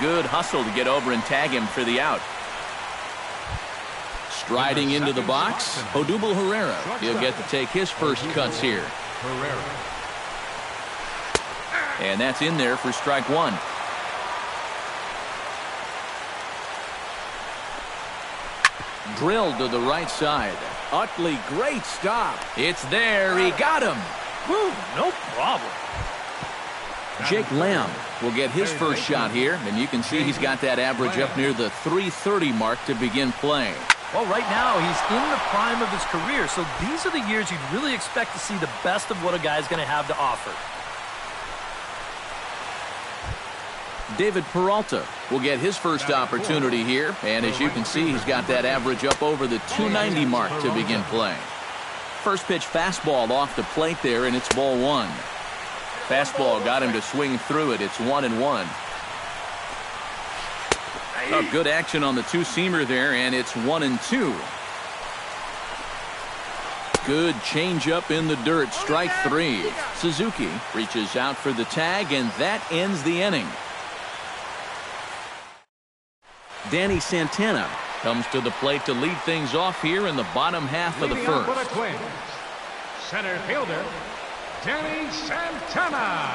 good hustle to get over and tag him for the out. Striding into the box, Odubel Herrera. He'll get to take his first cuts here. And that's in there for strike one. Drilled to the right side. Utley, great stop. It's there. He got him. Whew, no problem. Jake Lamb will get his first shot here, and you can see he's got that average up near the .330 mark to begin play. Well, right now, he's in the prime of his career, so these are the years you'd really expect to see the best of what a guy's going to have to offer. David Peralta will get his first opportunity here, and as you can see, he's got that average up over the .290 mark to begin play. First pitch fastball off the plate there, and it's ball one. Fastball got him to swing through it. It's 1-1. Oh, good action on the two-seamer there, and it's 1-2. Good changeup in the dirt. Strike three. Suzuki reaches out for the tag, and that ends the inning. Danny Santana comes to the plate to lead things off here in the bottom half of the first. For the Twins, center fielder, Danny Santana.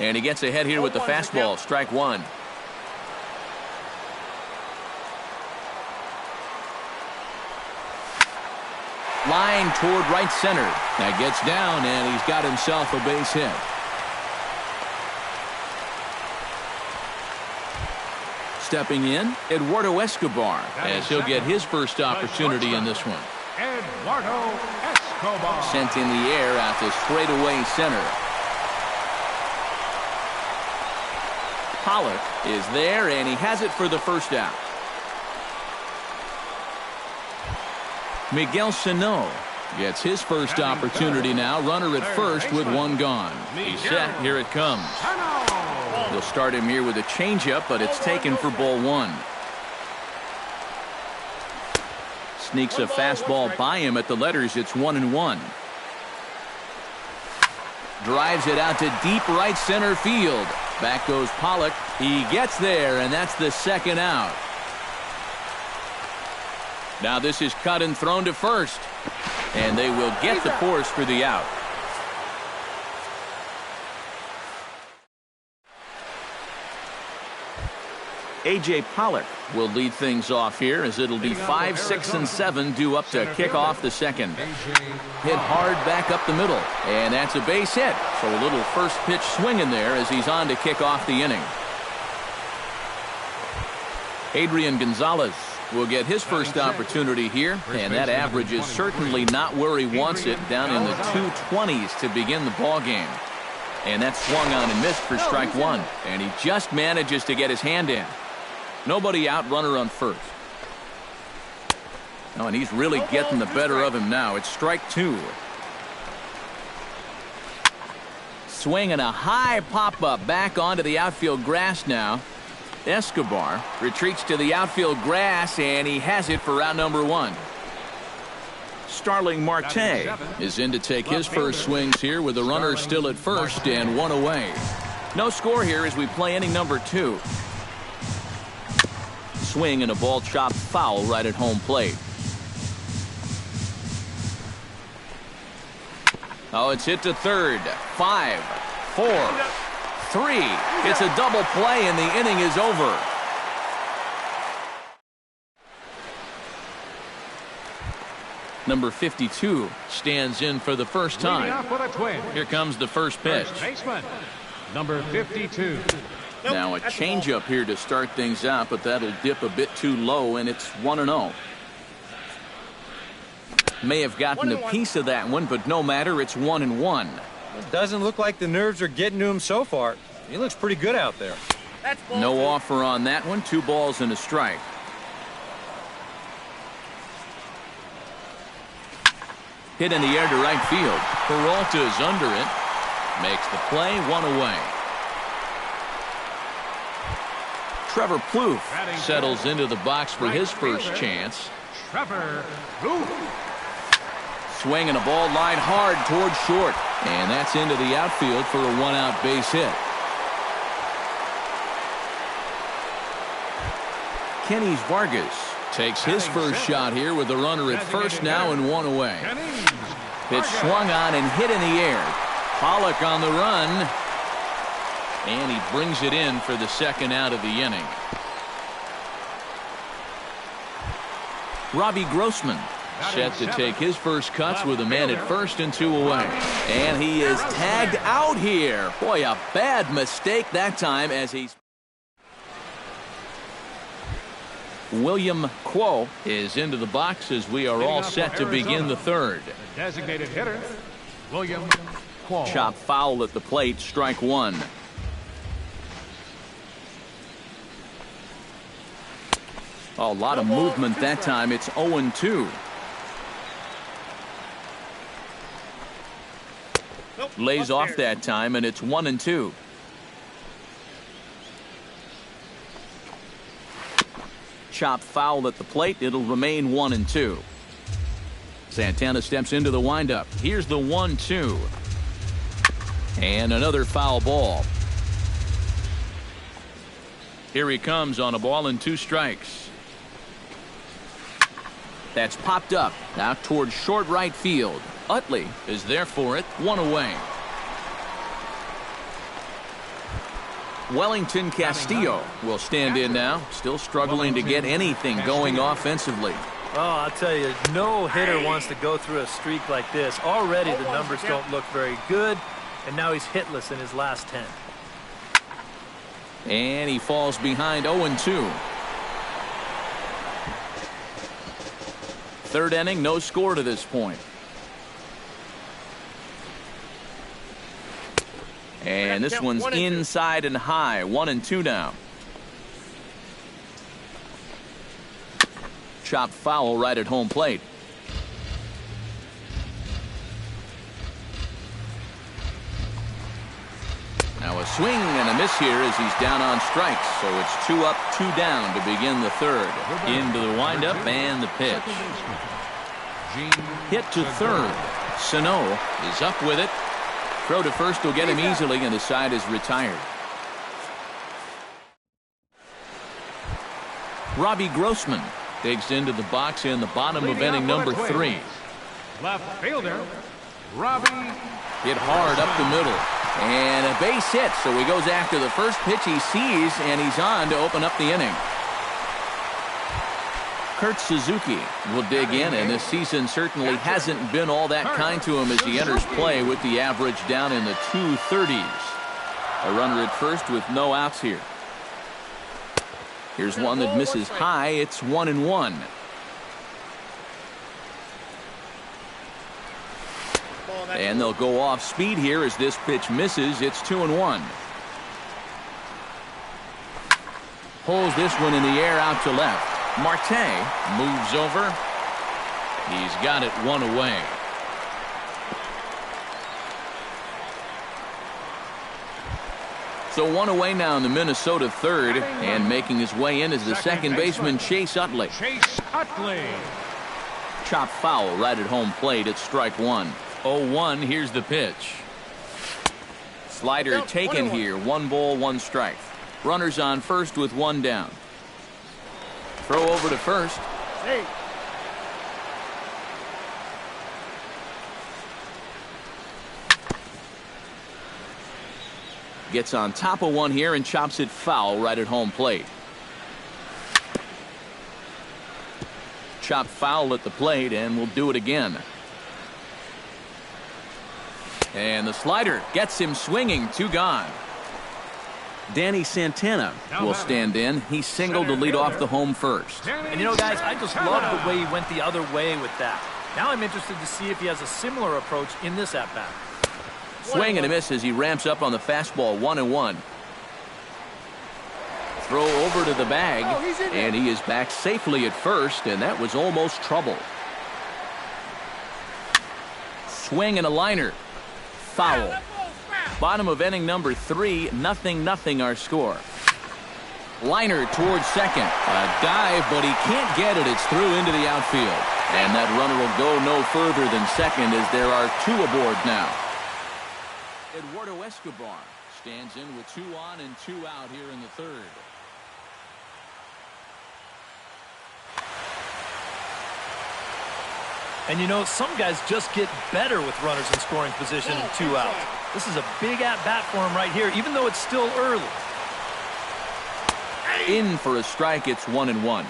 And he gets ahead here with the fastball. Strike one. Line toward right center. That gets down, and he's got himself a base hit. Stepping in, Eduardo Escobar, as he'll get his first opportunity in this one. Eduardo Escobar. Sent in the air out to straightaway center. Pollock is there, and he has it for the first out. Miguel Sano gets his first opportunity now. Runner at first with one gone. He's set. Here it comes. They'll start him here with a changeup, but it's taken for ball one. Sneaks a fastball by him at the letters. It's 1-1. Drives it out to deep right center field. Back goes Pollock. He gets there, and that's the second out. Now this is cut and thrown to first, and they will get the force for the out. A.J. Pollock will lead things off here, as it'll be 5, 6, and 7 due up to kick off the second. Hit hard back up the middle, and that's a base hit. So a little first pitch swing in there as he's on to kick off the inning. Adrian Gonzalez will get his first opportunity here, and that average is certainly not where he wants it, down in the 220s to begin the ball game. And that swung on and missed for strike one, and he just manages to get his hand in. Nobody out, runner on first. Oh, and he's really getting the better of him now. It's strike two. Swing and a high pop-up back onto the outfield grass now. Escobar retreats to the outfield grass, and he has it for out number one. Starling Marte is in to take his first swings here with the runner still at first and one away. No score here as we play inning number two. Swing and a ball chopped foul right at home plate. Oh, it's hit to third. 5, 4, 3. It's a double play, and the inning is over. Number 52 stands in for the first time. Here comes the first pitch. Number 52. Now a changeup here to start things out, but that'll dip a bit too low, and it's 1-0. May have gotten a piece of that one, but no matter, it's 1-1. It doesn't look like the nerves are getting to him so far. He looks pretty good out there. No offer on that one. 2 balls and a strike. Hit in the air to right field. Peralta's under it. Makes the play, 1 away. Trevor Plouffe settles into the box for his first chance. Trevor Plouffe. Swing and a ball line hard toward short. And that's into the outfield for a one-out base hit. Kenny Vargas takes his first shot here with the runner at first now and one away. Pitch swung on and hit in the air. Pollock on the run. And he brings it in for the second out of the inning. Robbie Grossman set to take his first cuts with a man at first and two away. And he is tagged out here. Boy, a bad mistake that time as he's... William Quo is into the box as we are all set to begin the third. The designated hitter, William Quo. Chop foul at the plate, strike one. A lot of movement that time. It's 0-2. Lays off that time, and it's 1-2. Chop foul at the plate. It'll remain 1-2. Santana steps into the windup. Here's the 1-2. And another foul ball. Here he comes on a ball and two strikes. That's popped up out towards short right field. Utley is there for it, one away. Wellington Castillo will stand in now, still struggling to get anything going offensively. Oh, I'll tell you, no hitter wants to go through a streak like this. Already the numbers don't look very good, and now he's hitless in his last 10. And he falls behind 0-2. Third inning, no score to this point. And this one's inside and high, 1-2 now. Chopped foul right at home plate. Now a swing and a miss here as he's down on strikes. So it's 2 up, 2 down to begin the third. Into the windup and the pitch. Hit to third. Sano is up with it. Throw to first will get him easily, and the side is retired. Robbie Grossman digs into the box in the bottom of inning number 3. Left fielder, Robbie. Hit hard up the middle. And a base hit, so he goes after the first pitch he sees, and he's on to open up the inning. Kurt Suzuki will dig in, and this season certainly hasn't been all that kind to him as he enters play with the average down in the 230s. A runner at first with no outs here. Here's one that misses high. It's 1-1. And they'll go off speed here as this pitch misses. It's 2-1. Pulls this one in the air out to left. Marte moves over. He's got it one away. So one away now in the Minnesota third, and making his way in is the second baseman Chase Utley. Chase Utley. Chop foul right at home plate. It's strike one. 0-1. Here's the pitch. Slider taken here. 1 ball, 1 strike. Runners on first with 1 down. Throw over to first. Hey. Gets on top of one here and chops it foul right at home plate. Chop foul at the plate, and we'll do it again. And the slider gets him swinging. 2 gone. Danny Santana will stand in. He singled to lead off the home first. And you know, guys, I just love the way he went the other way with that. Now I'm interested to see if he has a similar approach in this at-bat. Swing and a miss as he ramps up on the fastball. 1-1. Throw over to the bag, and he is back safely at first, and that was almost trouble. Swing and a liner. Foul. Bottom of inning number 3, 0-0 our score. Liner towards second. A dive, but he can't get it. It's through into the outfield. And that runner will go no further than second as there are 2 aboard now. Eduardo Escobar stands in with 2 on and 2 out here in the third. And you know, some guys just get better with runners in scoring position and 2 outs. This is a big at-bat for him right here, even though it's still early. In for a strike, it's 1-1.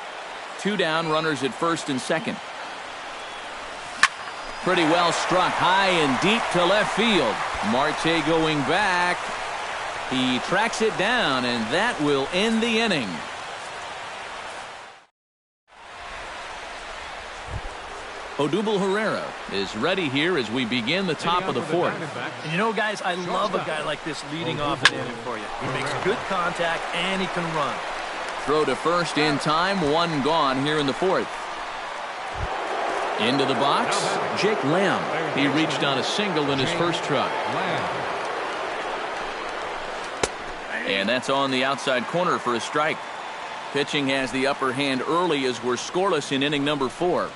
2 down, runners at first and second. Pretty well struck high and deep to left field. Marte going back. He tracks it down, and that will end the inning. Odubel Herrera is ready here as we begin the top of the fourth. And you know, guys, I love a guy like this leading off an inning for you. He makes good contact, and he can run. Throw to first in time, 1 gone here in the fourth. Into the box, Jake Lamb. He reached on a single in his first try. And that's on the outside corner for a strike. Pitching has the upper hand early as we're scoreless in inning number 4.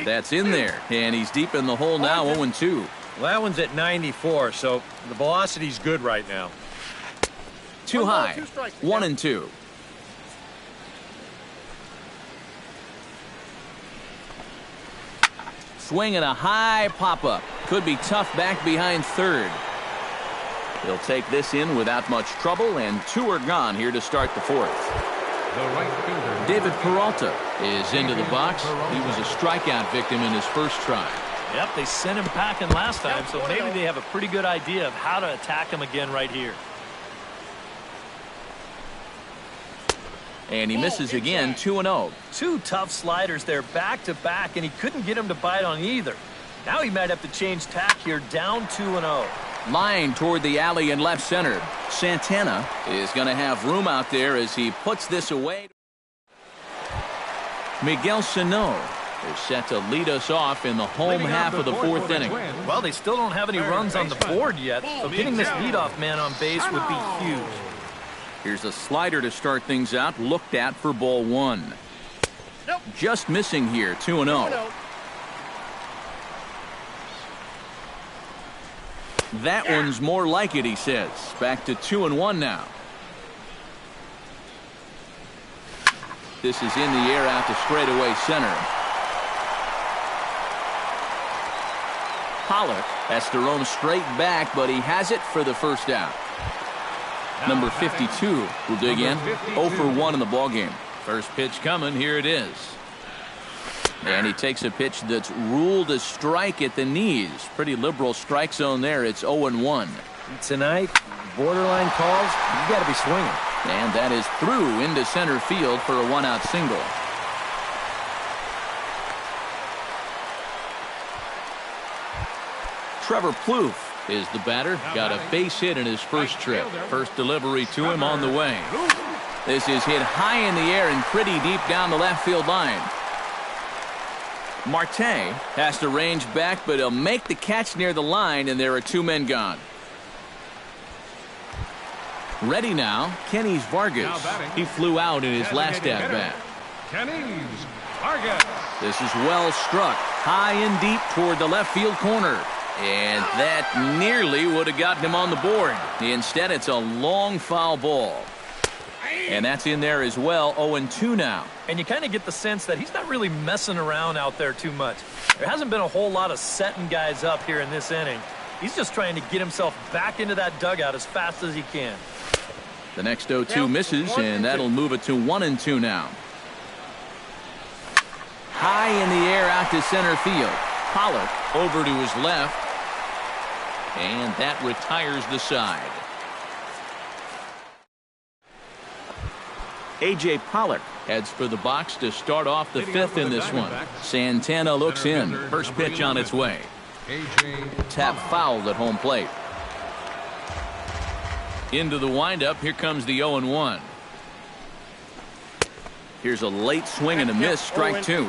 That's in there, and he's deep in the hole now, 0-2. Well, that one's at 94, so the velocity's good right now. Too high, 1-2. Swing and a high pop-up. Could be tough back behind third. He'll take this in without much trouble, and 2 are gone here to start the fourth. David Peralta is into the box. He was a strikeout victim in his first try. Yep, they sent him packing last time, so maybe they have a pretty good idea of how to attack him again right here. And he misses again, 2-0. 2 tough sliders there back-to-back, and he couldn't get him to bite on either. Now he might have to change tack here, down 2-0. Line toward the alley in left center. Santana is going to have room out there as he puts this away. Miguel Sano is set to lead us off in the home half of the fourth inning. Well, they still don't have any runs on the board yet, so getting this leadoff man on base would be huge. Here's a slider to start things out, looked at for ball 1. Just missing here, 2-0. That one's more like it, he says. Back to 2-1 now. This is in the air out to straightaway center. Pollock has to roam straight back, but he has it for the first out. Number 52 will dig in. 0 for 1 in the ballgame. First pitch coming. Here it is. And he takes a pitch that's ruled a strike at the knees. Pretty liberal strike zone there. It's 0-1. Tonight, borderline calls, you got to be swinging. And that is through into center field for a 1-out single. Trevor Plouffe is the batter. Got a base hit in his first trip. First delivery to him on the way. This is hit high in the air and pretty deep down the left field line. Marte has to range back, but he'll make the catch near the line, and there are 2 men gone. Ready now, Kenny Vargas. He flew out in his last at-bat. Kenny Vargas. This is well struck, high and deep toward the left field corner. And that nearly would have gotten him on the board. Instead, it's a long foul ball. And that's in there as well, 0-2 now. And you kind of get the sense that he's not really messing around out there too much. There hasn't been a whole lot of setting guys up here in this inning. He's just trying to get himself back into that dugout as fast as he can. The next 0-2 misses, and that'll move it to 1-2 now. High in the air out to center field. Pollock over to his left. And that retires the side. A.J. Pollock heads for the box to start off the fifth in this one. Santana looks in. First pitch on its way. Tap fouled at home plate. Into the windup. Here comes the 0-1. Here's a late swing and a miss. Strike 2.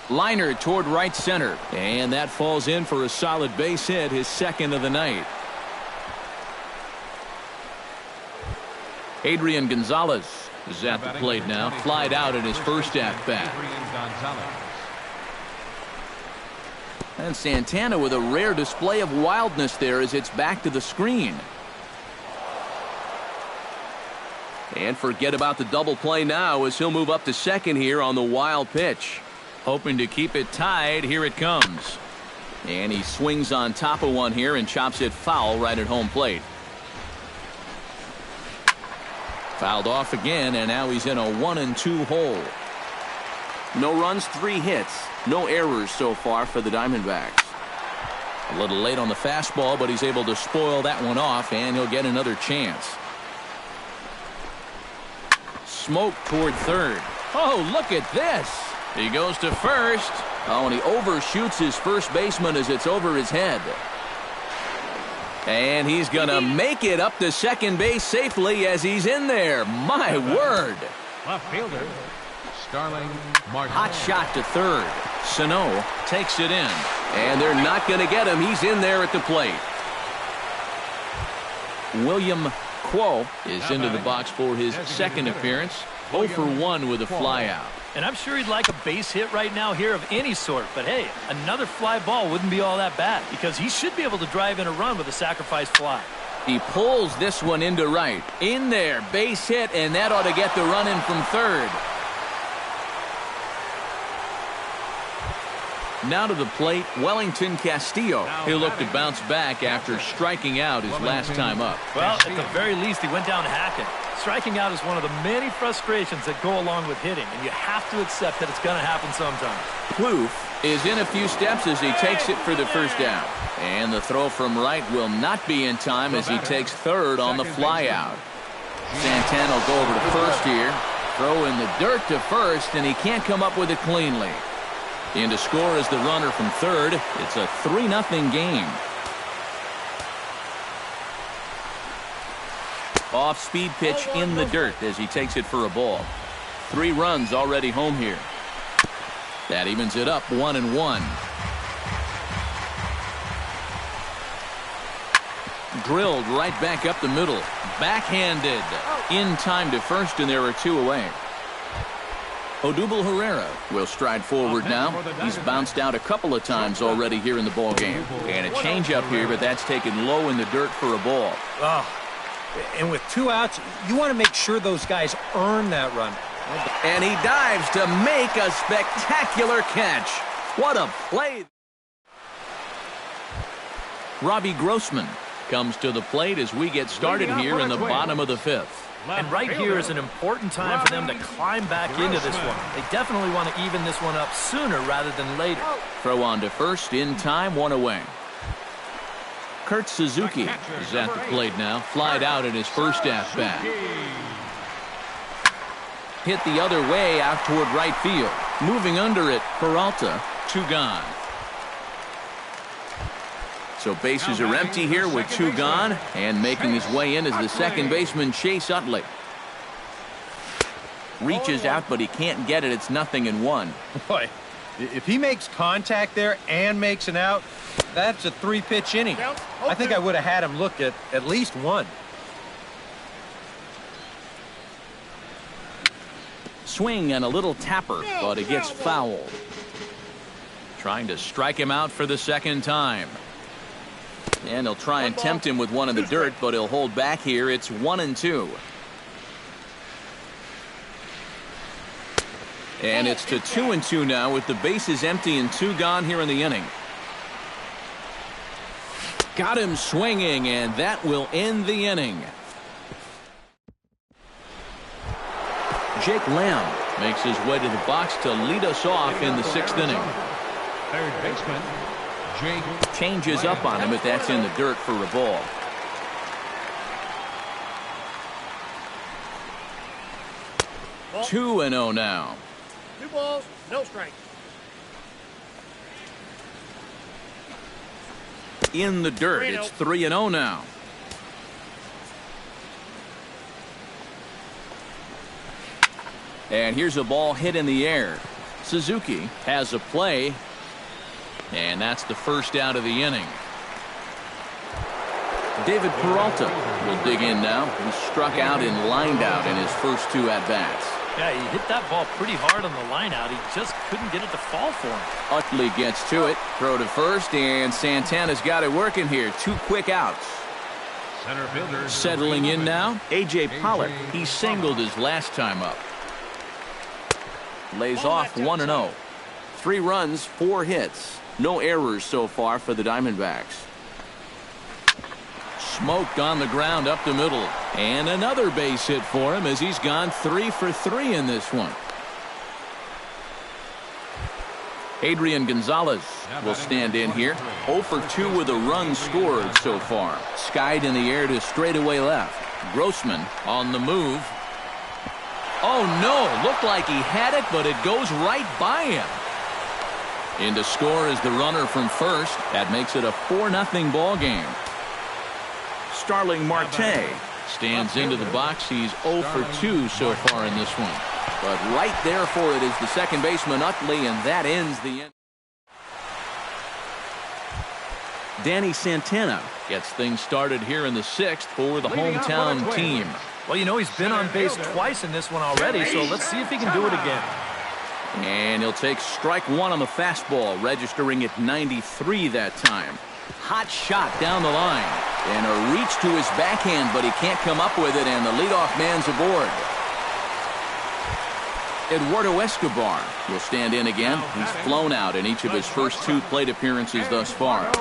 Liner toward right center. And that falls in for a solid base hit, his second of the night. Adrian Gonzalez is at the plate now. Flied out in his first at-bat. And Santana with a rare display of wildness there as it's back to the screen. And forget about the double play now as he'll move up to second here on the wild pitch. Hoping to keep it tied. Here it comes. And he swings on top of one here and chops it foul right at home plate. Fouled off again, and now he's in a 1-2 hole. No runs, 3 hits. No errors so far for the Diamondbacks. A little late on the fastball, but he's able to spoil that one off, and he'll get another chance. Smoke toward third. Oh, look at this. He goes to first. Oh, and he overshoots his first baseman as it's over his head. And he's going to make it up to second base safely as he's in there. My word. Left fielder, Starling Marte. Hot shot to third. Sano takes it in. And they're not going to get him. He's in there at the plate. William Quo is into the box for his second appearance. 0 for 1 with a flyout. And I'm sure he'd like a base hit right now here of any sort. But, hey, another fly ball wouldn't be all that bad because he should be able to drive in a run with a sacrifice fly. He pulls this one into right. In there, base hit, and that ought to get the run in from third. Now to the plate, Wellington Castillo. He'll look to bounce back after striking out his last time up. Well, at the very least, he went down hacking. Striking out is one of the many frustrations that go along with hitting, and you have to accept that it's going to happen sometime. Plouffe is in a few steps as he takes it for the first down. And the throw from right will not be in time as he takes third on the flyout. Santana will go over to first here. Throw in the dirt to first, and he can't come up with it cleanly. In to score is the runner from third. It's a 3-0 game. Off-speed pitch in the dirt as he takes it for a ball. 3 runs already home here. That evens it up 1-1. Drilled right back up the middle. Backhanded. In time to first, and there are 2 away. Odubel Herrera will stride forward now. He's bounced out a couple of times already here in the ball game. And a changeup here, but that's taken low in the dirt for a ball. Oh, and with 2 outs, you want to make sure those guys earn that run. And he dives to make a spectacular catch. What a play. Robbie Grossman comes to the plate as we get started here in the bottom of the 5th. And right here is an important time for them to climb back into this one. They definitely want to even this one up sooner rather than later. Throw on to first in time, 1 away. Kurt Suzuki is at the plate now. Flied out in his first at-bat. Hit the other way out toward right field. Moving under it, Peralta, 2 gone. So bases are empty here with 2 gone, and making his way in is the second baseman Chase Utley. Reaches out, but he can't get it. It's 0-1. Boy, if he makes contact there and makes an out, that's a 3-pitch inning. I think I would have had him look at least 1. Swing and a little tapper, but it gets fouled. Trying to strike him out for the second time. And he'll try and tempt him with one in the dirt, but he'll hold back here. It's 1-2. And it's to 2-2 now with the bases empty and 2 gone here in the inning. Got him swinging, and that will end the inning. Jake Lamb makes his way to the box to lead us off in the 6th inning. Third baseman, Jake changes up on him, but that's in the dirt for a ball. Ball. 2-0 now. 2 balls, no strikes. In the dirt, it's 3-0 now. And here's a ball hit in the air. Suzuki has a play. And that's the first out of the inning. David Peralta will dig in now. He struck out and lined out in his first 2 at-bats. Yeah, he hit that ball pretty hard on the line out. He just couldn't get it to fall for him. Utley gets to it. Throw to first, and Santana's got it working here. 2 quick outs. Center fielder. Settling in now, A.J. Pollock. He singled his last time up. Lays off 1-0. 3 runs, 4 hits. No errors so far for the Diamondbacks. Smoked on the ground up the middle. And another base hit for him as he's gone 3 for 3 in this one. Adrian Gonzalez will stand in here. 0 for 2 with a run scored so far. Skied in the air to straightaway left. Grossman on the move. Oh no, looked like he had it, but it goes right by him. In to score is the runner from first. That makes it a 4-0 ball game. Starling Marte stands into the box. He's 0 for 2 so far in this one. But right there for it is the second baseman Utley, and that ends the end. Danny Santana gets things started here in the 6th for the hometown team. Well, you know, he's been on base twice in this one already, so let's see if he can do it again. And he'll take strike 1 on the fastball, registering at 93 that time. Hot shot down the line. And a reach to his backhand, but he can't come up with it, and the leadoff man's aboard. Eduardo Escobar will stand in again. He's flown out in each of his first 2 plate appearances thus far.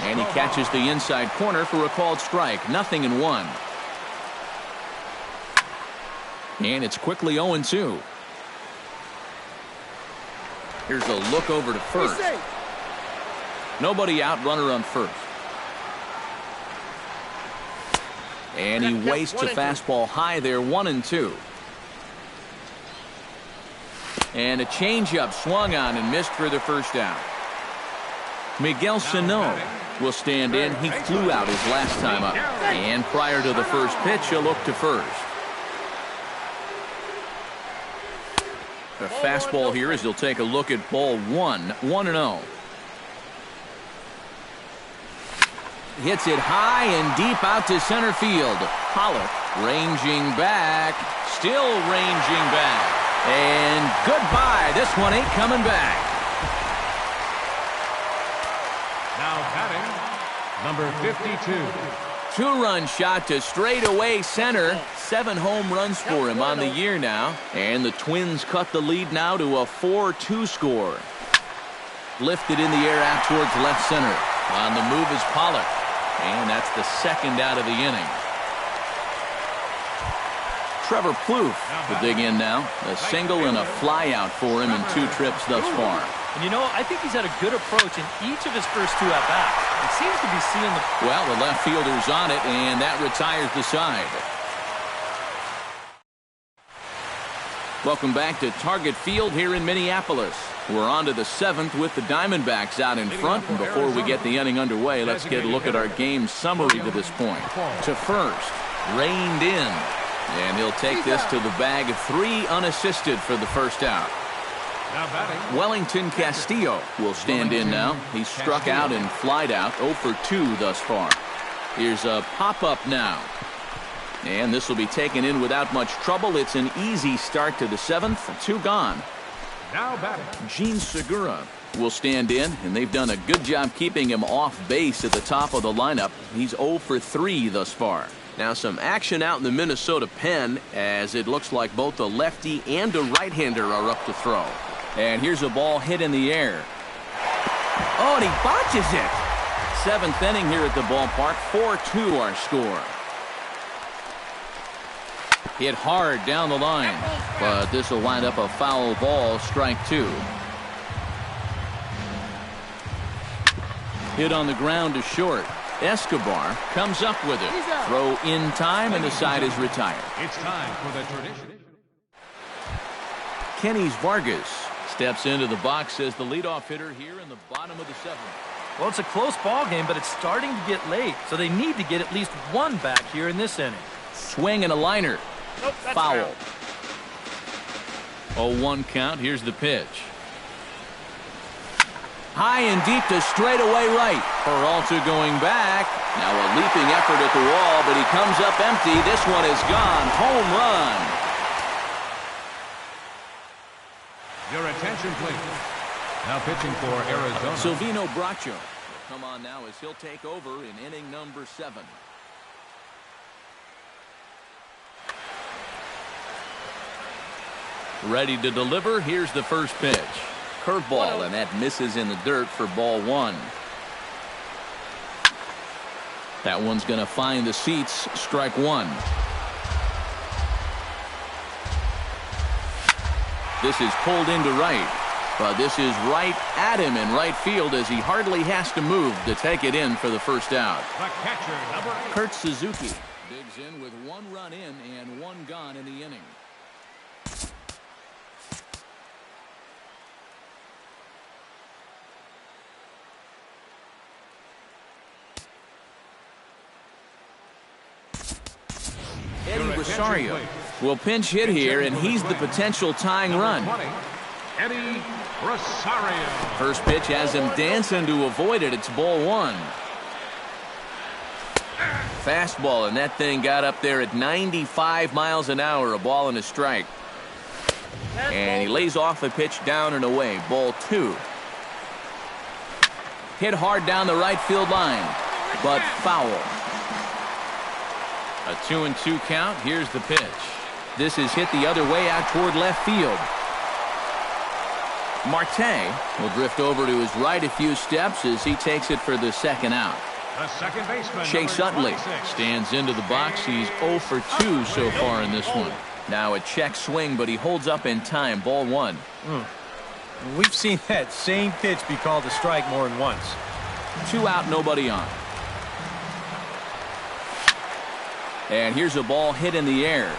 And he catches the inside corner for a called strike. 0-1. And it's quickly 0-2. Here's a look over to first. Nobody out, runner on first. And he wastes a fastball high there, 1-2. And a changeup swung on and missed for the first out. Miguel Sano will stand in. He flew out his last time up. And prior to the first pitch, a look to first. The fastball here as he'll take a look at ball 1, 1-0. Hits it high and deep out to center field. Pollock ranging back, still ranging back. And goodbye. This one ain't coming back. Now batting, number 52. 2-run shot to straightaway center. 7 home runs for him on the year now. And the Twins cut the lead now to a 4-2 score. Lifted in the air out towards left center. On the move is Pollock. And that's the second out of the inning. Trevor Plouffe will dig in now. A single and a fly out for him in 2 trips thus far. And you know, I think he's had a good approach in each of his first 2 at-bats. It seems to be seeing the... Well, the left fielder's on it, and that retires the side. Welcome back to Target Field here in Minneapolis. We're on to the 7th with the Diamondbacks out in front. And before we get the inning underway, let's get a look at our game summary to this point. To first, reined in. And he'll take this to the bag of 3 unassisted for the first out. Wellington Castillo will stand in now. He's struck out and flied out, 0 for 2 thus far. Here's a pop-up now. And this will be taken in without much trouble. It's an easy start to the 7th. 2 gone. Now batting, Gene Segura will stand in, and they've done a good job keeping him off base at the top of the lineup. He's 0 for 3 thus far. Now some action out in the Minnesota pen, as it looks like both a lefty and a right-hander are up to throw. And here's a ball hit in the air. Oh, and he botches it. 7th inning here at the ballpark. 4-2 our score. Hit hard down the line, but this will wind up a foul ball, strike 2. Hit on the ground to short. Escobar comes up with it. Throw in time, and the side is retired. it's time for the tradition. Kenny Vargas steps into the box as the leadoff hitter here in the bottom of the 7th. Well, it's a close ball game, but it's starting to get late, so they need to get at least 1 back here in this inning. Swing and a liner. Nope, that's Foul. foul. 0-1 count. Here's the pitch. High and deep to straightaway right. Peralta going back. Now a leaping effort at the wall, but he comes up empty. This one is gone. Home run. Your attention, please. Now pitching for Arizona. Silvino Bracho will come on now as he'll take over in inning number 7. Ready to deliver. Here's the first pitch. Curveball, and that misses in the dirt for ball 1. That one's going to find the seats. Strike 1. This is pulled into right. But this is right at him in right field as he hardly has to move to take it in for the first out. The catcher, number 8. Kurt Suzuki digs in with 1 run in and 1 gone in the inning. Eddie Rosario will pinch hit here, and he's the potential tying run. 20, Eddie Rosario. First pitch has him dancing to avoid it. It's ball 1. Fastball, and that thing got up there at 95 miles an hour, a ball and a strike. And he lays off the pitch down and away. Ball 2. Hit hard down the right field line, but foul. A 2-2 count. Here's the pitch. This is hit the other way out toward left field. Marte will drift over to his right a few steps as he takes it for the second out. The second baseman, Chase Utley stands into the box. He's 0 for 2 so far in this one. Now a check swing, but he holds up in time. Ball 1. We've seen that same pitch be called a strike more than once. 2 out, nobody on. And here's a ball hit in the air.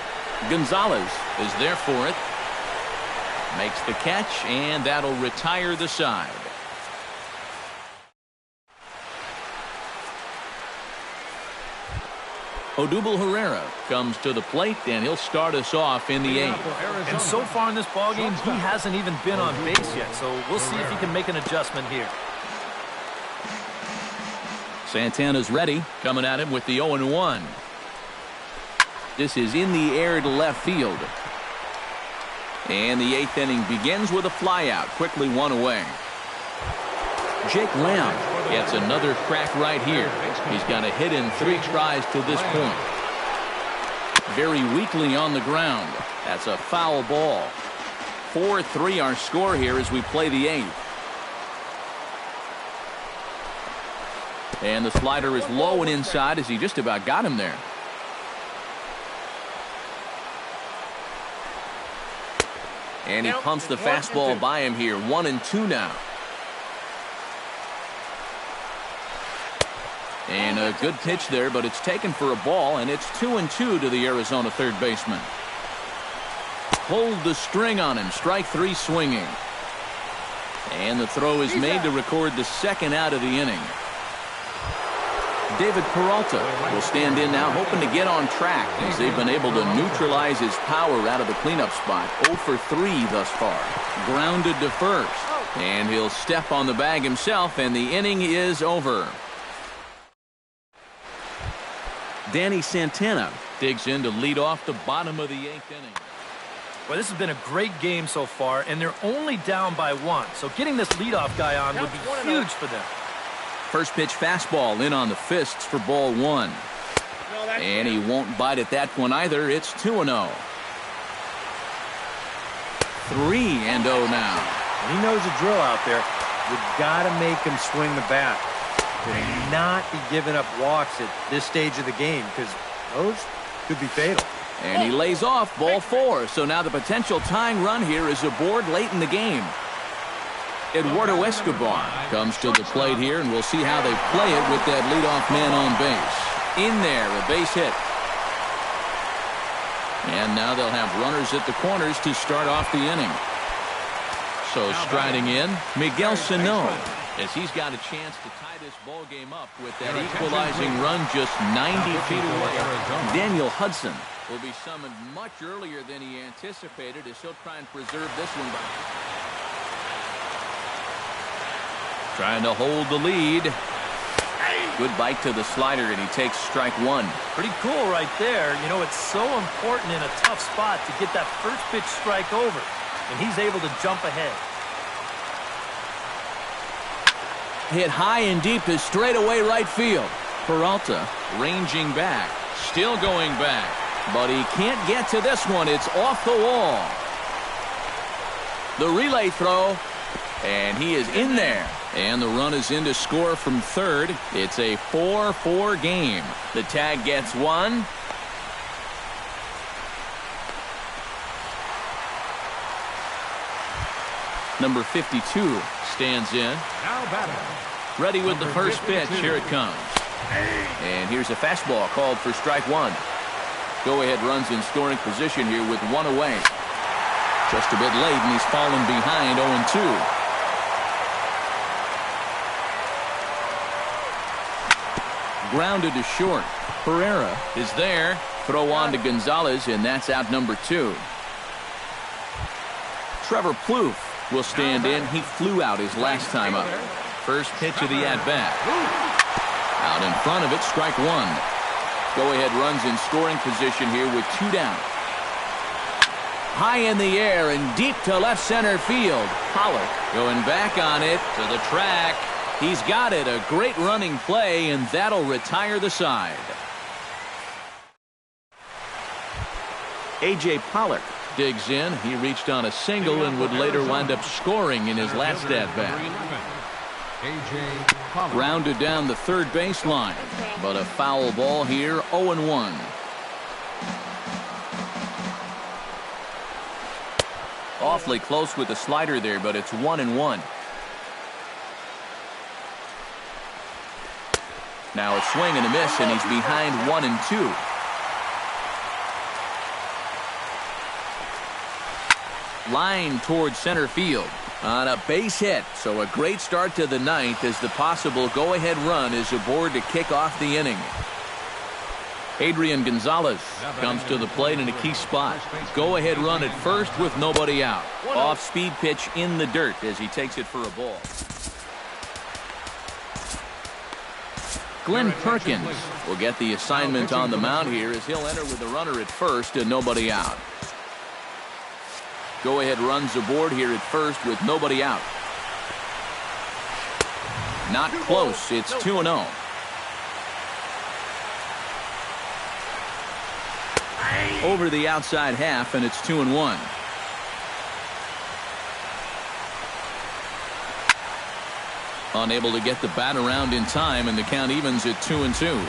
Gonzalez is there for it. Makes the catch, and that'll retire the side. Odubel Herrera comes to the plate, and he'll start us off in the 8th. And so far in this ballgame, he hasn't even been on base yet, so we'll see if he can make an adjustment here. Santana's ready, coming at him with the 0-1. This is in the air to left field. And the 8th inning begins with a flyout, quickly 1 away. Jake Lamb gets another crack right here. He's got a hit in 3 tries to this point. Very weakly on the ground. That's a foul ball. 4-3 our score here as we play the 8th. And the slider is low and inside as he just about got him there. And he pumps the fastball by him here. 1-2 now. And a good pitch there, but it's taken for a ball, and it's 2-2 to the Arizona third baseman. Pulled the string on him. Strike 3 swinging. And the throw is made to record the second out of the inning. David Peralta will stand in now, hoping to get on track as they've been able to neutralize his power out of the cleanup spot. 0 for 3 thus far. Grounded to first. And he'll step on the bag himself, and the inning is over. Danny Santana digs in to lead off the bottom of the 8th inning. Well, this has been a great game so far, and they're only down by 1. So getting this leadoff guy on would be huge for them. First pitch fastball in on the fists for ball 1. And he won't bite at that one either. It's 2-0. 3-0 now. He knows the drill out there. You've got to make him swing the bat. To not be giving up walks at this stage of the game, because those could be fatal. And he lays off ball 4. So now the potential tying run here is aboard late in the game. Eduardo Escobar comes to the plate here, and we'll see how they play it with that leadoff man on base. In there, a base hit. And now they'll have runners at the corners to start off the inning. So striding in, Miguel Sano, as he's got a chance to tie this ball game up with that equalizing run just 90 feet away. Daniel Hudson will be summoned much earlier than he anticipated as he'll try and preserve this one by. Trying to hold the lead. Good bite to the slider, and he takes strike one. Pretty cool right there. You know, it's so important in a tough spot to get that first pitch strike over, and he's able to jump ahead. Hit high and deep to straightaway right field. Peralta ranging back, still going back, but he can't get to this one. It's off the wall. The relay throw, and he is in there. And the run is in to score from third. It's a 4-4 game. The tag gets one. Number 52 stands in. Now batting. Ready with the first pitch. Here it comes. And here's a fastball called for strike one. Go-ahead runs in scoring position here with one away. Just a bit late, and he's fallen behind 0-2. Grounded to short. Pereira is there. Throw on to Gonzalez, and that's out number 2. Trevor Plouffe will stand in. He flew out his last time up. First pitch of the at-bat. Out in front of it, strike one. Go-ahead runs in scoring position here with 2 down. High in the air and deep to left center field. Pollock going back on it to the track. He's got it. A great running play, and that'll retire the side. A.J. Pollock digs in. He reached on a single and would later wind up scoring in his last at-bat. Grounded down the third baseline, but a foul ball here, 0-1. Awfully close with the slider there, but it's 1-1. Now a swing and a miss, and he's behind 1-2. Line towards center field on a base hit. So a great start to the ninth as the possible go-ahead run is aboard to kick off the inning. Adrian Gonzalez comes to the plate in a key spot. Go-ahead run at first with nobody out. Off-speed pitch in the dirt as he takes it for a ball. Glenn Perkins will get the assignment on the mound here as he'll enter with the runner at first and nobody out. Go-ahead runs aboard here at first with nobody out. Not close. It's 2-0. Over the outside half, and it's 2-1. Unable to get the bat around in time, and the count evens at 2-2.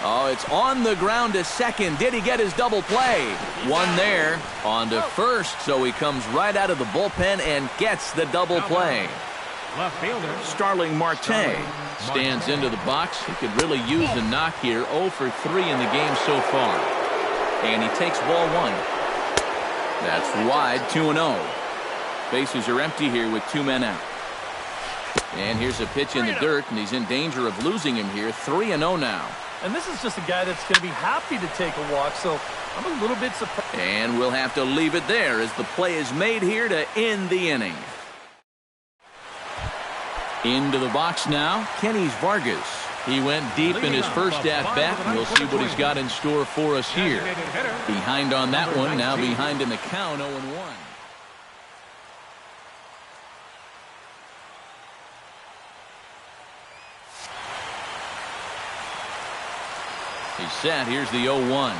Oh, it's on the ground to second. Did he get his double play? One there. On to first, so he comes right out of the bullpen and gets the double play. Left fielder Starling Marte stands into the box. He could really use a knock here. 0 for 3 in the game so far. And he takes ball one. That's wide, 2-0. Bases are empty here with 2 men out. And here's a pitch in the dirt, and he's in danger of losing him here. 3-0 now. And this is just a guy that's going to be happy to take a walk, so I'm a little bit surprised. And we'll have to leave it there as the play is made here to end the inning. Into the box now, Kenny's Vargas. He went deep in his first at-bat, and we'll see what he's got in store for us here. Behind on that one, now behind in the count, 0-1. He's set. Here's the 0-1.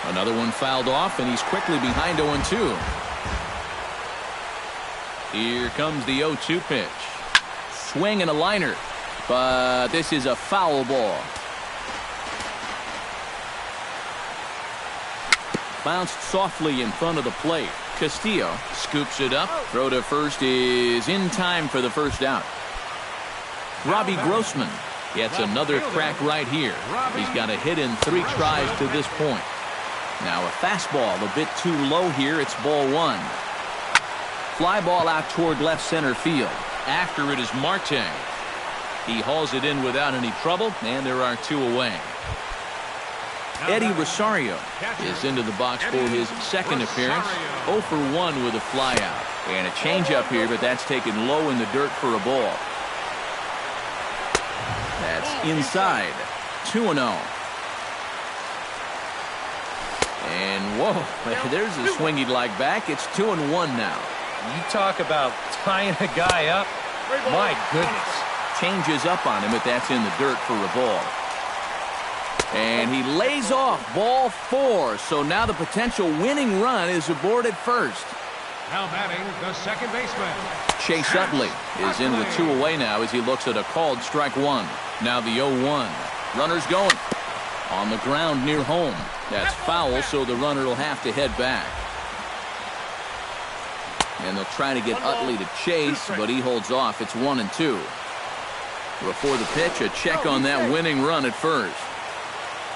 Another one fouled off, and he's quickly behind 0-2. Here comes the 0-2 pitch. Swing and a liner, but this is a foul ball. Bounced softly in front of the plate. Castillo scoops it up. Throw to first is in time for the first out. Robbie Grossman gets another crack right here. He's got a hit in 3 tries to this point. Now a fastball a bit too low here. It's ball one. Fly ball out toward left center field. After it is Marte. He hauls it in without any trouble, and there are 2 away. Eddie Rosario is into the box for his second appearance. 0 for 1 with a flyout. And a changeup here, but that's taken low in the dirt for a ball. That's inside. 2-0. And whoa, there's a swing he'd like back. It's 2-1 now. You talk about tying a guy up. My goodness. Changes up on him, but that's in the dirt for a ball. And he lays off ball 4. So now the potential winning run is aboard at first. Now batting the second baseman. Chase Utley is into the 2 away now as he looks at a called strike 1. Now the 0-1. Runner's going. On the ground near home. That's foul, so the runner will have to head back. And they'll try to get Utley to chase, but he holds off. It's 1-2. Before the pitch, a check on that winning run at first.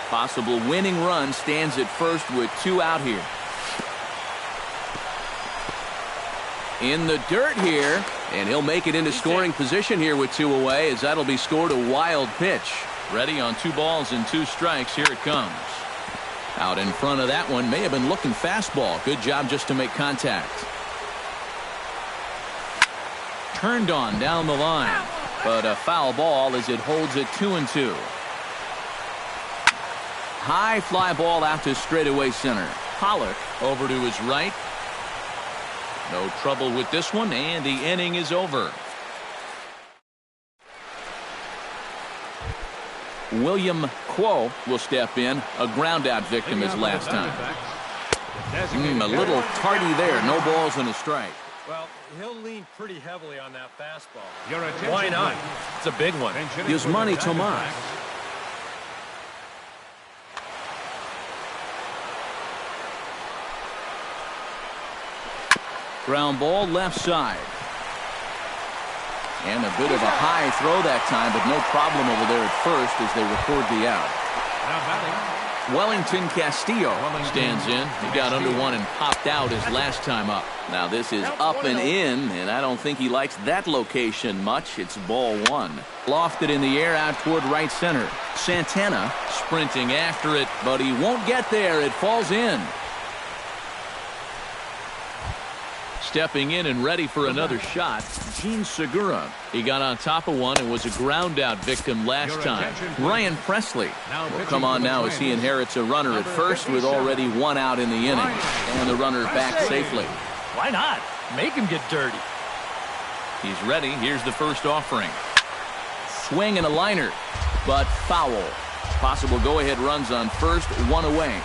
Possible winning run stands at first with 2 out here. In the dirt here, and he'll make it into scoring position here with 2 away, as that'll be scored a wild pitch. Ready on 2 balls and 2 strikes. Here it comes. Out in front of that one, may have been looking fastball. Good job just to make contact. Turned on down the line, but a foul ball as it holds it 2-2. High fly ball out to straightaway center. Pollock over to his right. No trouble with this one, and the inning is over. William Quo will step in. A ground out victim as last time. A little tardy there. No balls and a strike. Well, he'll lean pretty heavily on that fastball. Why not? It's a big one. Yasmani Tomas. Ground ball left side. And a bit of a high throw that time, but no problem over there at first as they record the out. Wellington Castillo stands in. He got under one and popped out his last time up. Now this is up and in, and I don't think he likes that location much. It's ball 1. Lofted in the air out toward right center. Santana sprinting after it, but he won't get there. It falls in. Stepping in and ready for another shot, Gene Segura. He got on top of one and was a ground out victim last time. Ryan Presley will come on now as he inherits a runner at first with already 1 out in the inning. And the runner back safely. Why not? Make him get dirty. He's ready. Here's the first offering. Swing and a liner, but foul. Possible go-ahead runs on first, 1 away.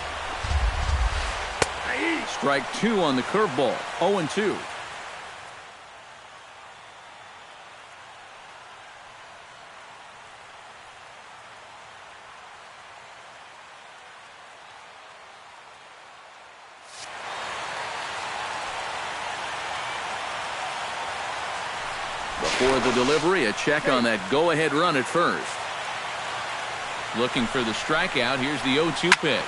Strike 2 on the curveball. 0-2. Before the delivery, a check on that go-ahead run at first. Looking for the strikeout. Here's the 0-2 pitch.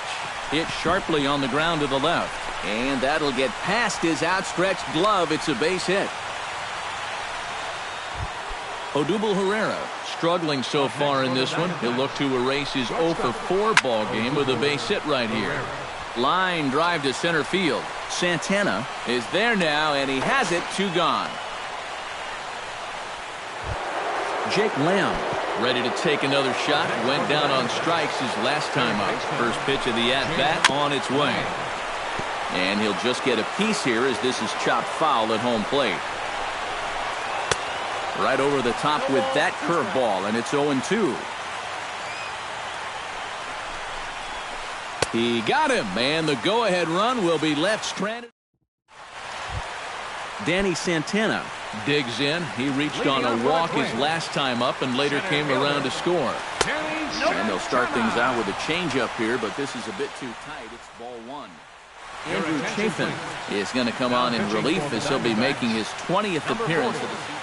Hit sharply on the ground to the left. And that'll get past his outstretched glove. It's a base hit. Odubel Herrera struggling so far in this one. He'll look to erase his 0 for 4 ball game with a base hit right here. Line drive to center field. Santana is there now, and he has it. 2 gone. Jake Lamb ready to take another shot. Went down on strikes his last time up. First pitch of the at-bat on its way. And he'll just get a piece here as this is chopped foul at home plate. Right over the top with that curveball, and it's 0-2. He got him, and the go-ahead run will be left stranded. Danny Santana digs in. He reached on a walk his last time up and later came around to score. And they'll start things out with a changeup here, but this is a bit too tight. It's ball 1. Andrew Chafin is going to come on in relief as he'll be making his 20th appearance of the season.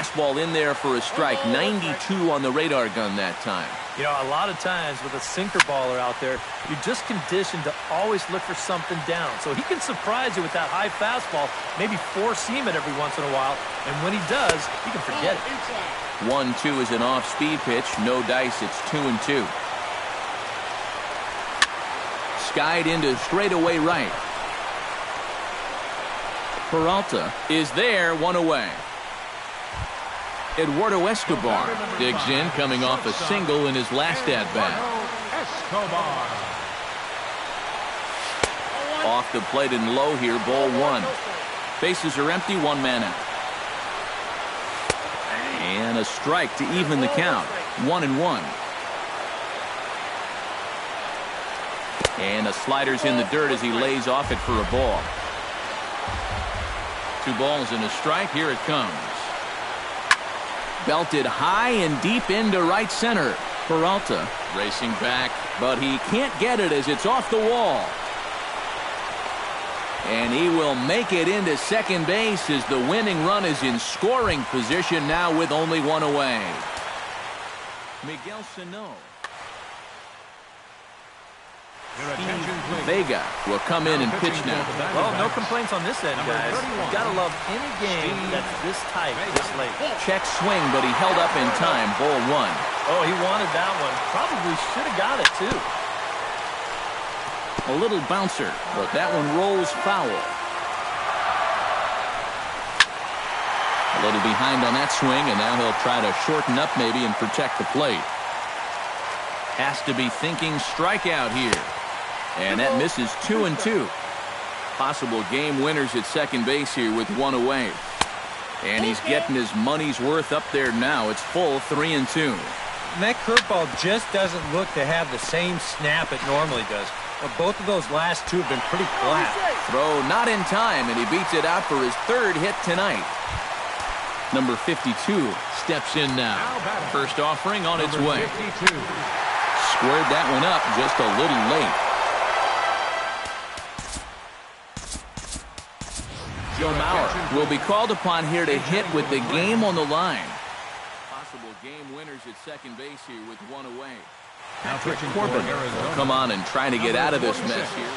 Fastball in there for a strike. 92 on the radar gun that time. You know, a lot of times with a sinker baller out there, you're just conditioned to always look for something down. So he can surprise you with that high fastball, maybe four-seam it every once in a while. And when he does, you can forget it. 1-2 is an off-speed pitch. No dice. It's 2-2. Skied into straightaway right. Peralta is there, one away. Eduardo Escobar digs in, coming off a single in his last at-bat. Escobar. Off the plate and low here, ball one. Bases are empty, one man out. And a strike to even the count. 1-1. And a slider's in the dirt as he lays off it for a ball. 2 balls and a strike. Here it comes. Belted high and deep into right center. Peralta racing back, but he can't get it as it's off the wall. And he will make it into second base as the winning run is in scoring position now with only one away. Miguel Sano. Your attention, please. Vega will come in and pitch now. Well, no complaints on this end, guys. You've got to love any game that's this tight this late. Check swing, but he held up in time. Ball one. Oh, he wanted that one. Probably should have got it, too. A little bouncer, but that one rolls foul. A little behind on that swing, and now he'll try to shorten up maybe and protect the plate. Has to be thinking strikeout here. And that misses 2-2. Possible game winners at second base here with one away. And he's getting his money's worth up there now. It's full 3-2. And that curveball just doesn't look to have the same snap it normally does. But both of those last two have been pretty flat. Throw not in time, and he beats it out for his third hit tonight. Number 52 steps in now. First offering on its way. 52. Squared that one up just a little late. Joe Mauer will be called upon here to hit with the game on the line. Possible game winners at second base here with one away. Now pitching for Corbin will Arizona. come on and try to get out of this mess here.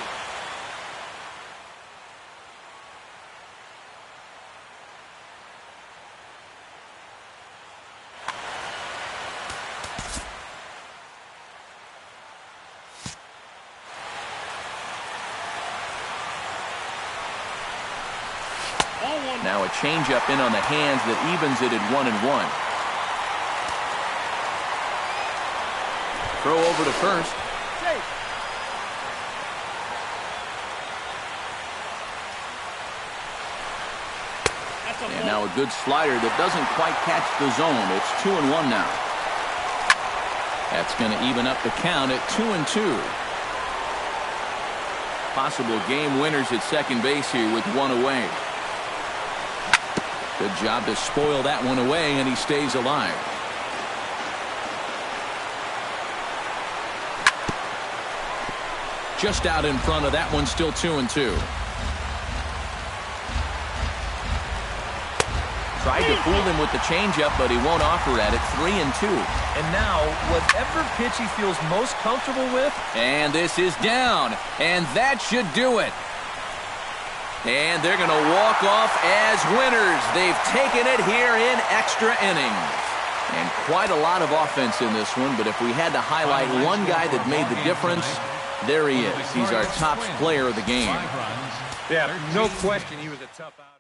Now a changeup in on the hands that evens it at 1-1. Throw over to first. And now a good slider that doesn't quite catch the zone. It's 2-1 now. That's going to even up the count at 2-2. Possible game winners at second base here with one away. Good job to spoil that one away, and he stays alive. Just out in front of that one, still 2-2. Tried to fool him with the changeup, but he won't offer at it. 3-2. And now, whatever pitch he feels most comfortable with. And this is down, and that should do it. And they're going to walk off as winners. They've taken it here in extra innings. And quite a lot of offense in this one, but if we had to highlight one guy that made the difference, there he is. He's our top player of the game. Yeah, no question he was a tough out.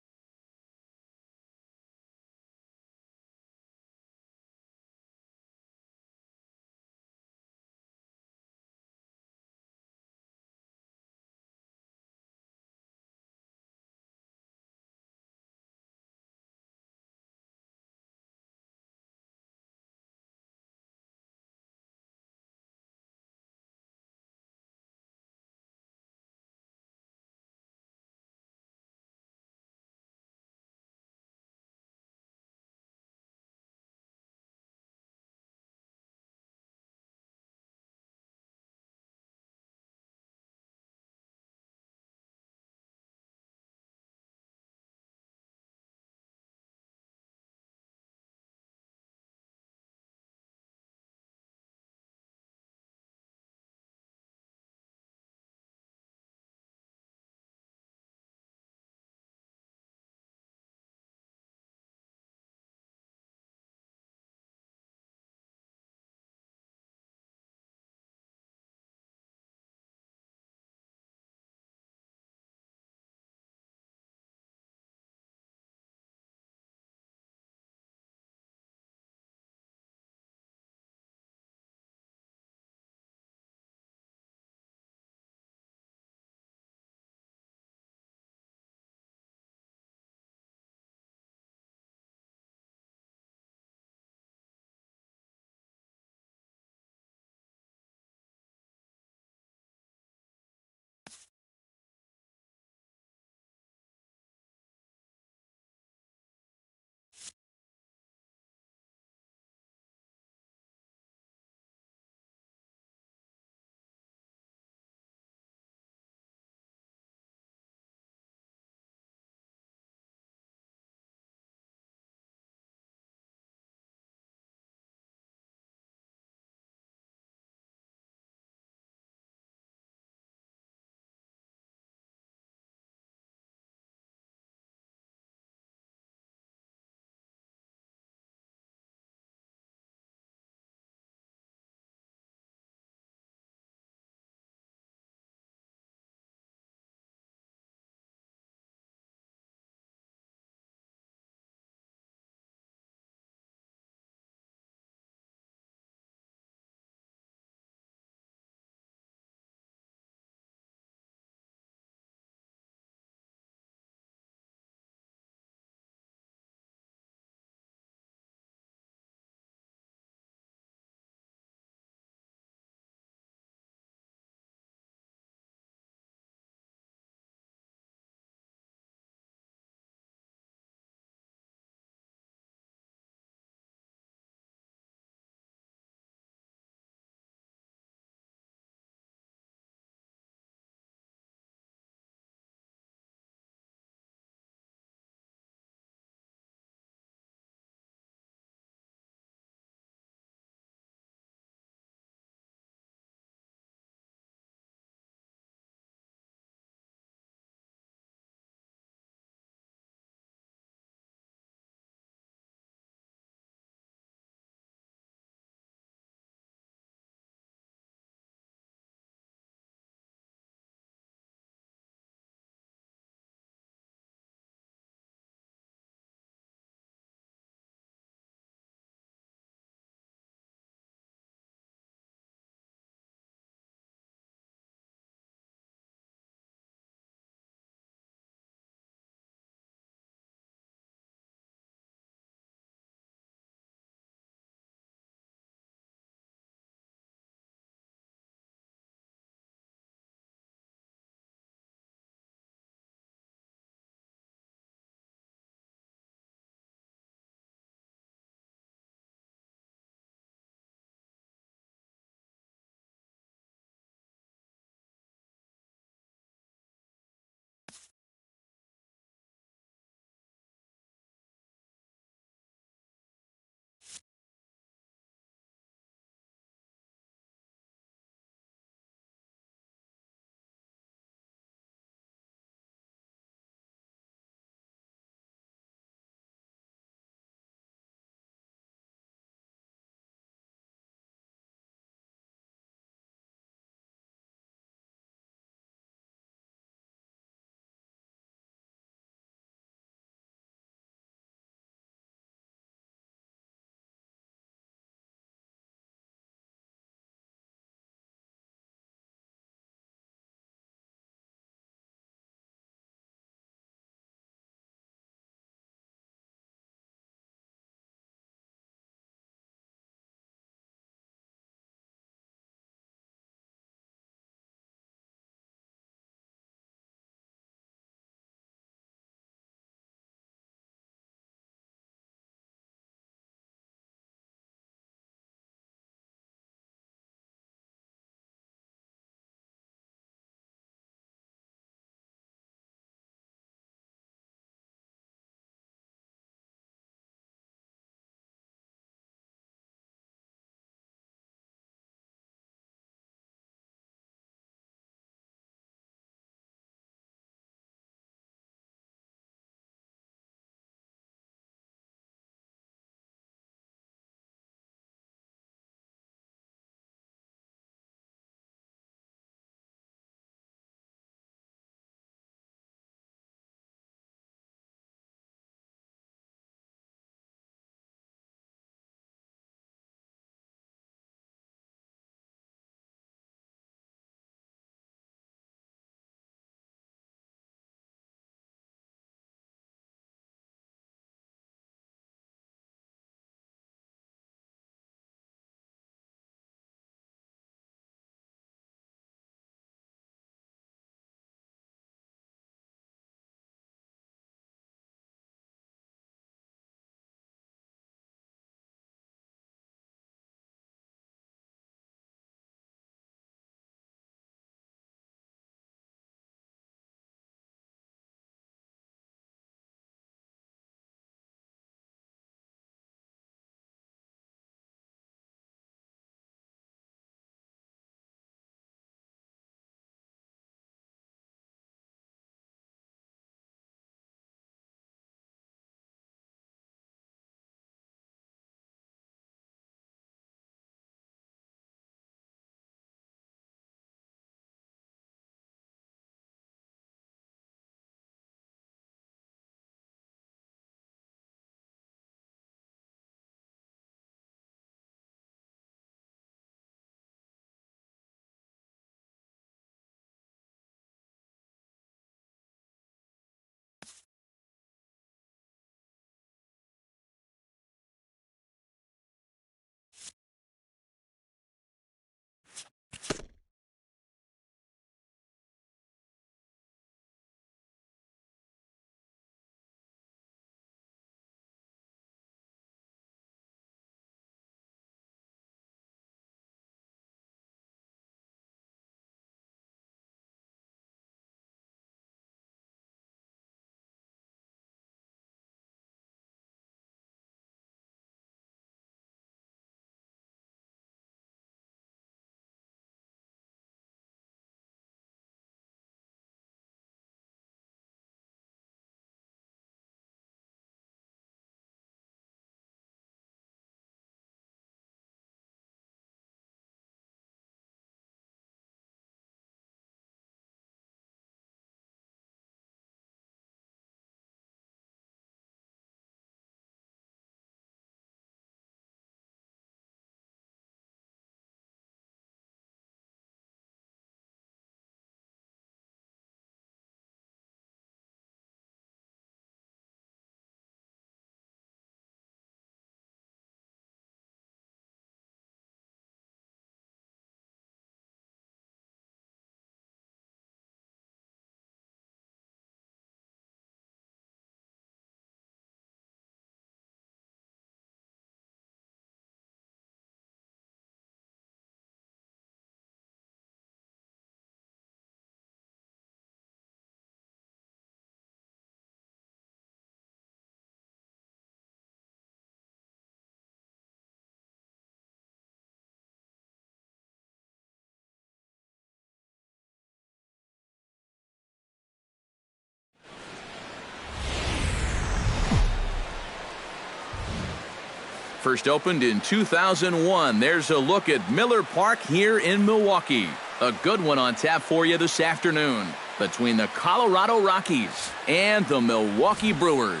First opened in 2001. There's a look at Miller Park here in Milwaukee. A good one on tap for you this afternoon between the Colorado Rockies and the Milwaukee Brewers.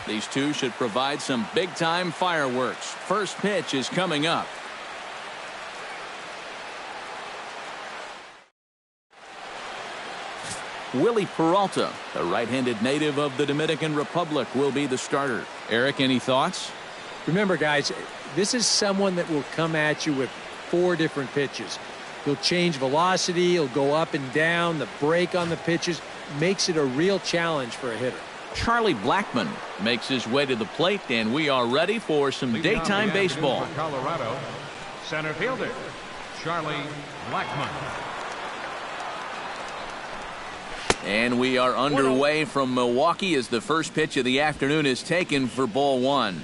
These two should provide some big-time fireworks. First pitch is coming up. Willie Peralta, a right-handed native of the Dominican Republic, will be the starter. Eric, any thoughts? Remember, guys, this is someone that will come at you with 4 different pitches. He'll change velocity, he'll go up and down, the break on the pitches makes it a real challenge for a hitter. Charlie Blackmon makes his way to the plate, and we are ready for some daytime baseball. For Colorado, center fielder, Charlie Blackmon. And we are underway from Milwaukee as the first pitch of the afternoon is taken for ball 1.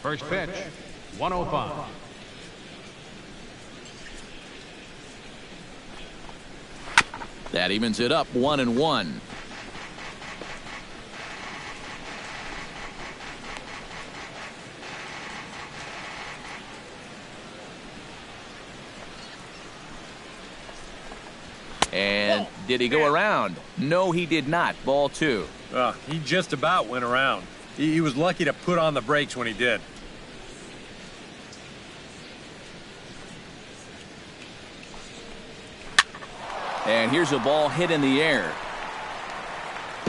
First pitch, 105. That evens it up 1-1. And did he go around? No, he did not. Ball 2. He just about went around. He was lucky to put on the brakes when he did. And here's a ball hit in the air.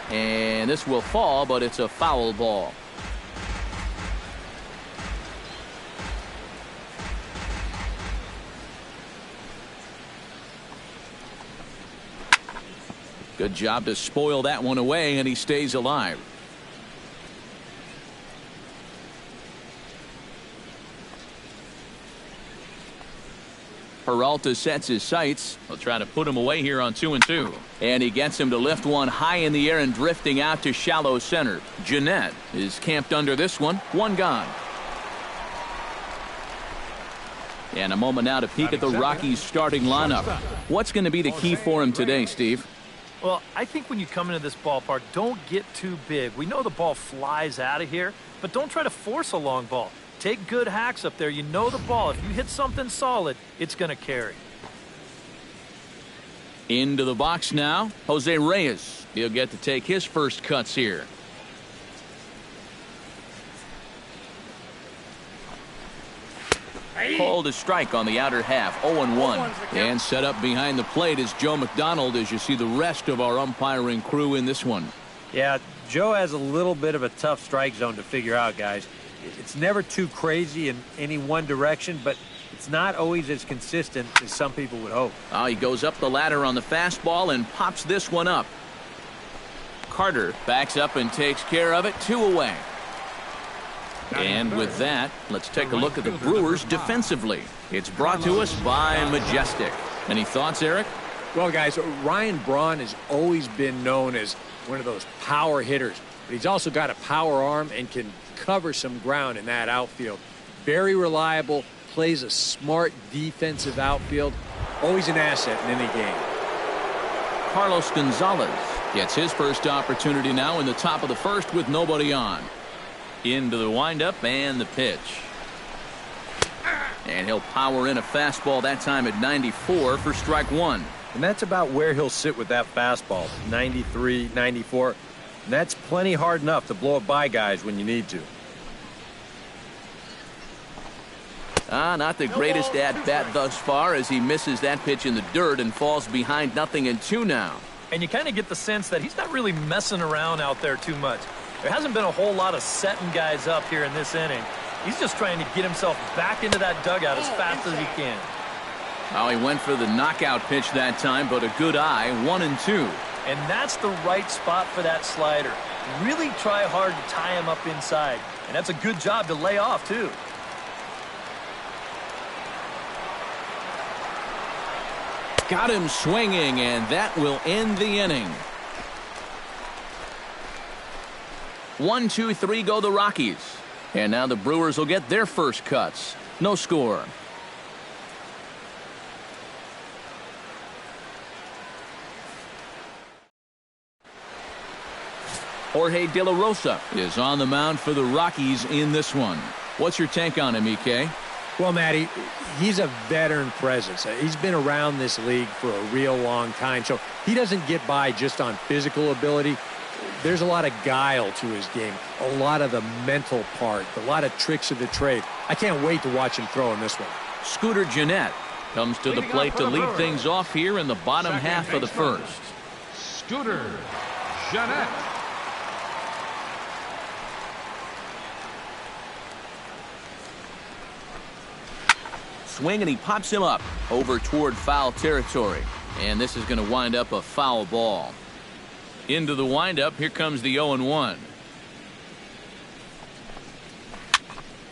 And this will fall, but it's a foul ball. Good job to spoil that one away, and he stays alive. Peralta sets his sights. He'll try to put him away here on 2-2. And he gets him to lift one high in the air and drifting out to shallow center. Jeanette is camped under this one. One gone. And a moment now to peek at the Rockies starting lineup. What's going to be the key for him today, Steve? Well, I think when you come into this ballpark, don't get too big. We know the ball flies out of here, but don't try to force a long ball. Take good hacks up there. You know the ball. If you hit something solid, it's going to carry. Into the box now, Jose Reyes. He'll get to take his first cuts here. Called a strike on the outer half, 0-1. And set up behind the plate is Joe McDonald as you see the rest of our umpiring crew in this one. Yeah, Joe has a little bit of a tough strike zone to figure out, guys. It's never too crazy in any one direction, but it's not always as consistent as some people would hope. Oh, he goes up the ladder on the fastball and pops this one up. Carter backs up and takes care of it. 2 away. And with that, let's take a look at the Brewers defensively. It's brought to us by Majestic. Any thoughts, Eric? Well, guys, Ryan Braun has always been known as one of those power hitters, but he's also got a power arm and can cover some ground in that outfield. Very reliable, plays a smart defensive outfield. Always an asset in any game. Carlos Gonzalez gets his first opportunity now in the top of the first with nobody on. Into the windup and the pitch. And he'll power in a fastball that time at 94 for strike 1. And that's about where he'll sit with that fastball, 93, 94. And that's plenty hard enough to blow it by guys when you need to. Not the greatest at-bat thus far as he misses that pitch in the dirt and falls behind 0-2 now. And you kind of get the sense that he's not really messing around out there too much. There hasn't been a whole lot of setting guys up here in this inning. He's just trying to get himself back into that dugout as fast as he can. Oh, he went for the knockout pitch that time, but a good eye, 1-2. And that's the right spot for that slider. Really try hard to tie him up inside. And that's a good job to lay off, too. Got him swinging, and that will end the inning. 1-2-3 go the Rockies. And now the Brewers will get their first cuts. No score. Jorge De La Rosa is on the mound for the Rockies in this one. What's your take on him, EK? Well, Matty, he's a veteran presence. He's been around this league for a real long time, so he doesn't get by just on physical ability. There's a lot of guile to his game, a lot of the mental part, a lot of tricks of the trade. I can't wait to watch him throw in this one. Scooter Gennett comes to the plate to lead things off here in the bottom half of the first. Scooter Gennett. Swing, and he pops him up over toward foul territory. And this is going to wind up a foul ball. Into the windup, here comes the 0-1.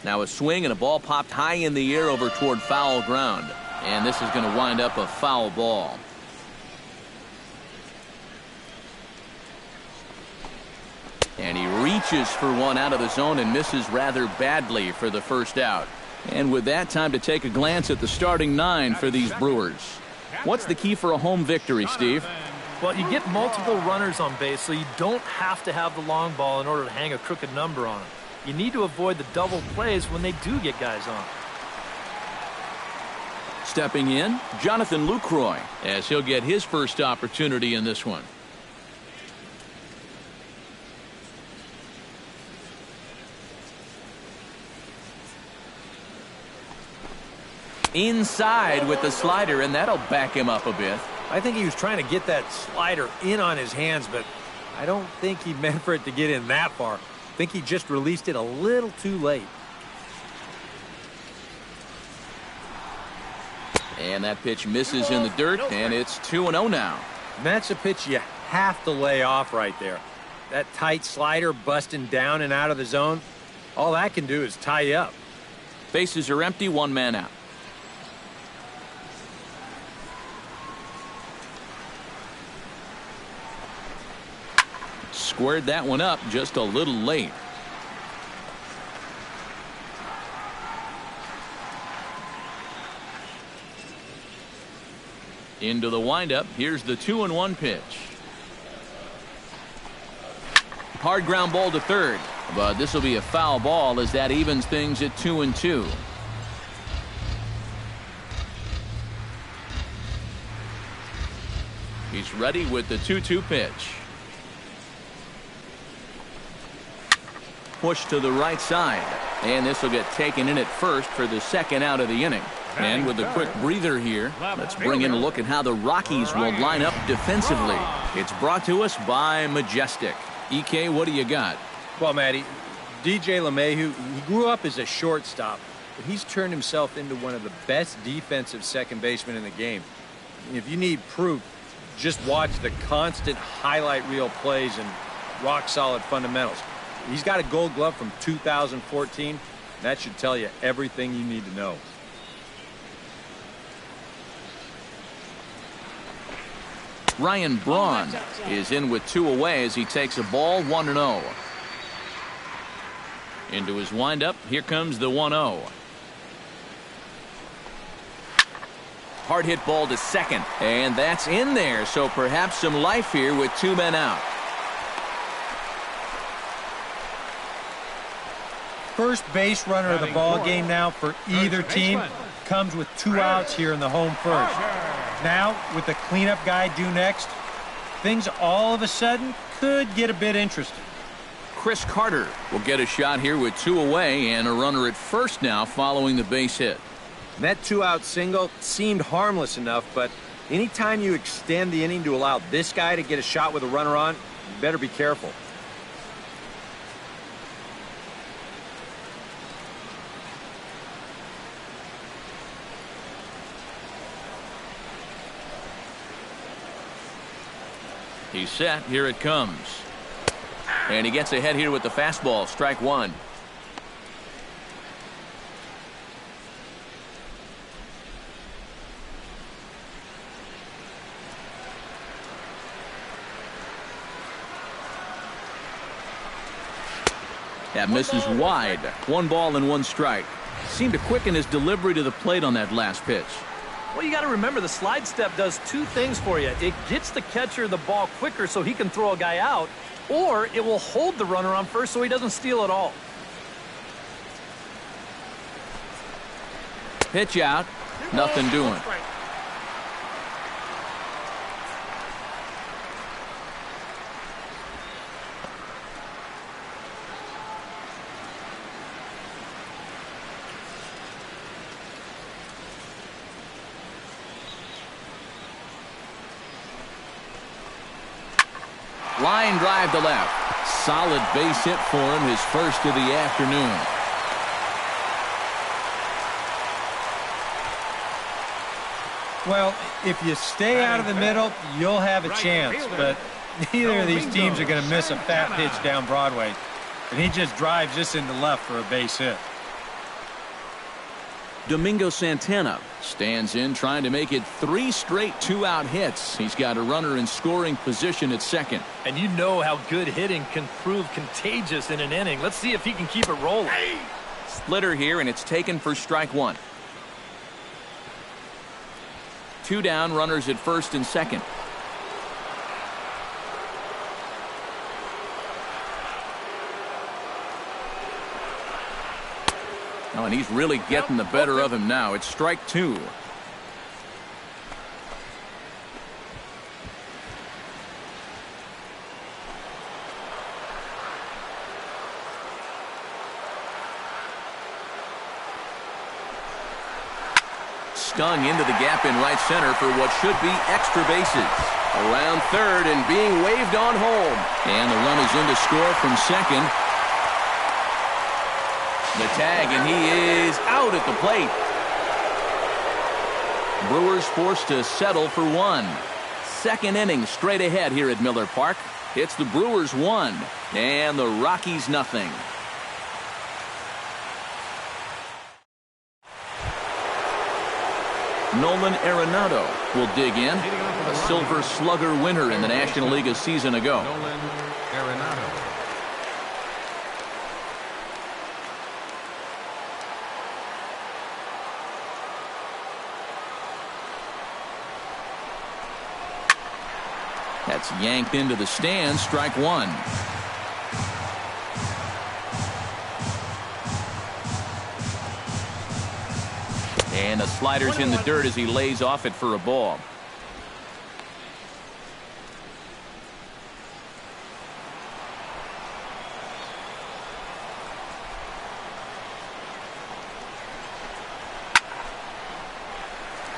Now a swing and a ball popped high in the air over toward foul ground. And this is going to wind up a foul ball. And he reaches for one out of the zone and misses rather badly for the first out. And with that, time to take a glance at the starting 9 for these Brewers. What's the key for a home victory, Steve? Well, you get multiple runners on base, so you don't have to have the long ball in order to hang a crooked number on them. You need to avoid the double plays when they do get guys on. Stepping in, Jonathan Lucroy, as he'll get his first opportunity in this one. Inside with the slider, and that'll back him up a bit. I think he was trying to get that slider in on his hands, but I don't think he meant for it to get in that far. I think he just released it a little too late. And that pitch misses in the dirt, and it's 2-0 now. And that's a pitch you have to lay off right there. That tight slider busting down and out of the zone, all that can do is tie you up. Bases are empty, one man out. Squared that one up just a little late. Into the windup. Here's the 2-1 pitch. Hard ground ball to third, but this will be a foul ball as that evens things at 2-2. He's ready with the 2-2 pitch. Push to the right side, and this will get taken in at first for the second out of the inning. And with a quick breather here, let's bring in a look at how the Rockies will line up defensively. It's brought to us by Majestic. EK, what do you got? Well, Matty, DJ LeMahieu, he grew up as a shortstop, but he's turned himself into one of the best defensive second basemen in the game. If you need proof, just watch the constant highlight reel plays and rock-solid fundamentals. He's got a gold glove from 2014. That should tell you everything you need to know. Ryan Braun is in with 2 away as he takes a ball 1-0. Into his windup, here comes the 1-0. Hard hit ball to second, and that's in there, so perhaps some life here with 2 men out. First base runner of the ball game now for either team comes with 2 outs here in the home first. Now, with the cleanup guy due next, things all of a sudden could get a bit interesting. Chris Carter will get a shot here with 2 away and a runner at first now following the base hit. And that 2-out single seemed harmless enough, but anytime you extend the inning to allow this guy to get a shot with a runner on, you better be careful. He's set. Here it comes. And he gets ahead here with the fastball. Strike 1. That misses wide. 1 ball and 1 strike. Seemed to quicken his delivery to the plate on that last pitch. Well, you got to remember the slide step does two things for you. It gets the catcher the ball quicker so he can throw a guy out, or it will hold the runner on first so he doesn't steal at all. Pitch out. Nothing doing. Line drive to left. Solid base hit for him, his first of the afternoon. Well, if you stay out of the middle, you'll have a chance, but neither of these teams are going to miss a fat pitch down Broadway. And he just drives this into left for a base hit. Domingo Santana stands in, trying to make it 3 straight 2-out hits. He's got a runner in scoring position at second. And you know how good hitting can prove contagious in an inning. Let's see if he can keep it rolling. Splitter here, and it's taken for strike 1. 2 down, runners at first and second. Oh, and he's really getting the better of him now. It's strike 2. Stung into the gap in right center for what should be extra bases. Around third and being waved on home. And the run is in to score from second. The tag, and he is out at the plate. Brewers forced to settle for 1. Second inning straight ahead here at Miller Park. It's the Brewers 1 and the Rockies nothing. Nolan Arenado will dig in. A Silver Slugger winner in the National League a season ago. Nolan Arenado. That's yanked into the stands, strike 1. And the slider's in the dirt as he lays off it for a ball.